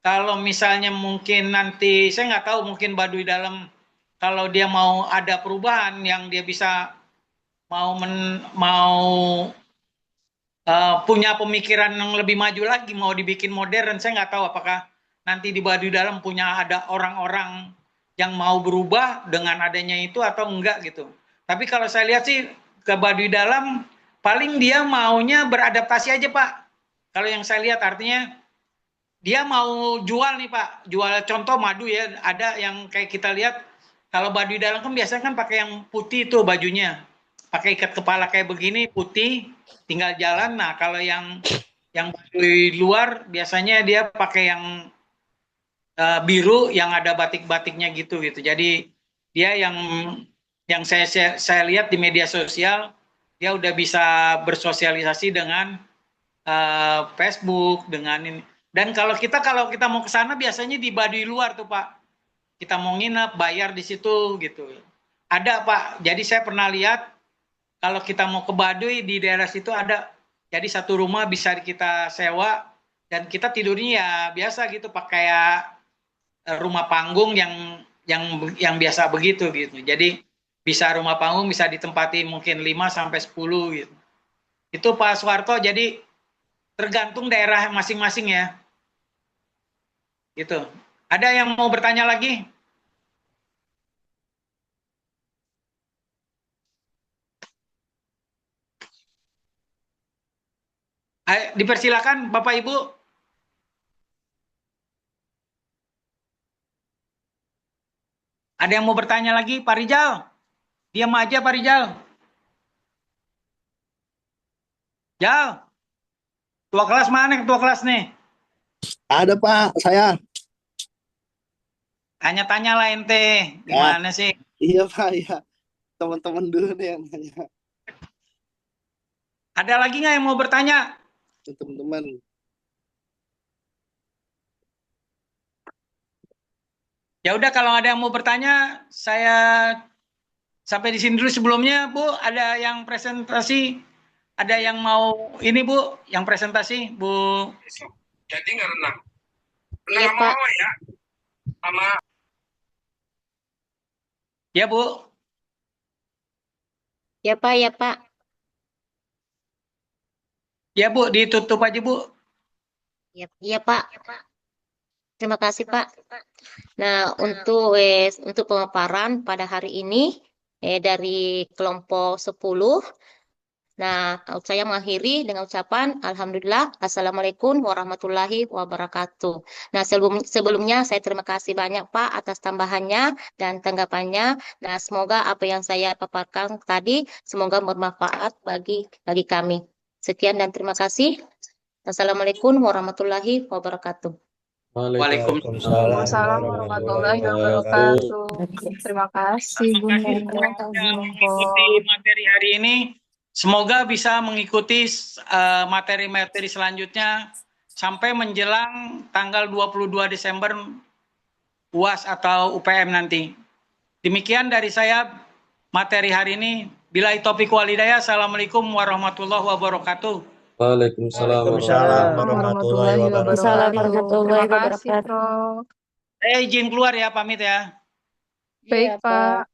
Kalau misalnya mungkin nanti saya nggak tahu, mungkin Baduy dalam kalau dia mau ada perubahan yang dia bisa mau punya pemikiran yang lebih maju lagi, mau dibikin modern, saya nggak tahu apakah nanti di Baduy dalam punya ada orang-orang yang mau berubah dengan adanya itu atau enggak gitu. Tapi kalau saya lihat sih ke Baduy dalam paling dia maunya beradaptasi aja Pak. Kalau yang saya lihat artinya dia mau jual nih Pak, jual contoh madu ya, ada yang kayak kita lihat kalau Baduy dalam kan biasanya kan pakai yang putih tuh bajunya, pakai ikat kepala kayak begini putih, tinggal jalan. Nah kalau yang Baduy luar biasanya dia pakai yang biru yang ada batik-batiknya gitu. Jadi dia yang saya lihat di media sosial dia udah bisa bersosialisasi dengan Facebook dengan ini. Dan kalau kita mau ke sana biasanya di Baduy luar tuh Pak. Kita mau nginep bayar di situ gitu. Ada Pak. Jadi saya pernah lihat kalau kita mau ke Baduy di daerah situ ada, jadi satu rumah bisa kita sewa dan kita tidurnya ya biasa gitu pakai rumah panggung yang biasa begitu gitu. Jadi bisa rumah panggung bisa ditempati mungkin 5 sampai 10 gitu. Itu Pak Soeharto, jadi tergantung daerah masing-masing ya. Gitu. Ada yang mau bertanya lagi? Dipersilakan Bapak Ibu. Ada yang mau bertanya lagi? Pak Rijal. Diam aja Pak Rijal. Jal. Ketua kelas mana ketua kelas nih? Ada Pak, saya. Tanya-tanya lah ente. Gimana sih? Iya Pak, iya. Teman-teman dulu nih yang nanya. Ada lagi nggak yang mau bertanya? Teman-teman. Ya udah kalau ada yang mau bertanya, saya sampai di sini dulu sebelumnya, Bu. Ada yang presentasi? Ada yang mau ini Bu, yang presentasi, Bu? Jadi nggak renang. Iya Pak. Ya, sama. Ya Bu. Ya Pak, ya Pak. Ya Bu, ditutup aja Bu. Iya Pak. Terima kasih Pak. Nah, untuk pemaparan pada hari ini dari kelompok 10. Nah, saya mengakhiri dengan ucapan Alhamdulillah, Assalamualaikum warahmatullahi wabarakatuh. Nah, sebelumnya saya terima kasih banyak Pak atas tambahannya dan tanggapannya. Nah, semoga apa yang saya paparkan tadi semoga bermanfaat bagi kami. Sekian dan terima kasih. Assalamualaikum warahmatullahi wabarakatuh. Waalaikumsalam Waalaikumsalam warahmatullahi wabarakatuh. Terima kasih Bu Nur atas mengikuti materi hari ini. Semoga bisa mengikuti materi-materi selanjutnya sampai menjelang tanggal 22 Desember UAS atau UPM nanti. Demikian dari saya materi hari ini. Billahi taufiq wal hidayah. Assalamualaikum warahmatullahi wabarakatuh. Waalaikumsalam warahmatullahi wabarakatuh. Terima kasih, Prof. Saya izin keluar ya, pamit ya. Baik, Pak.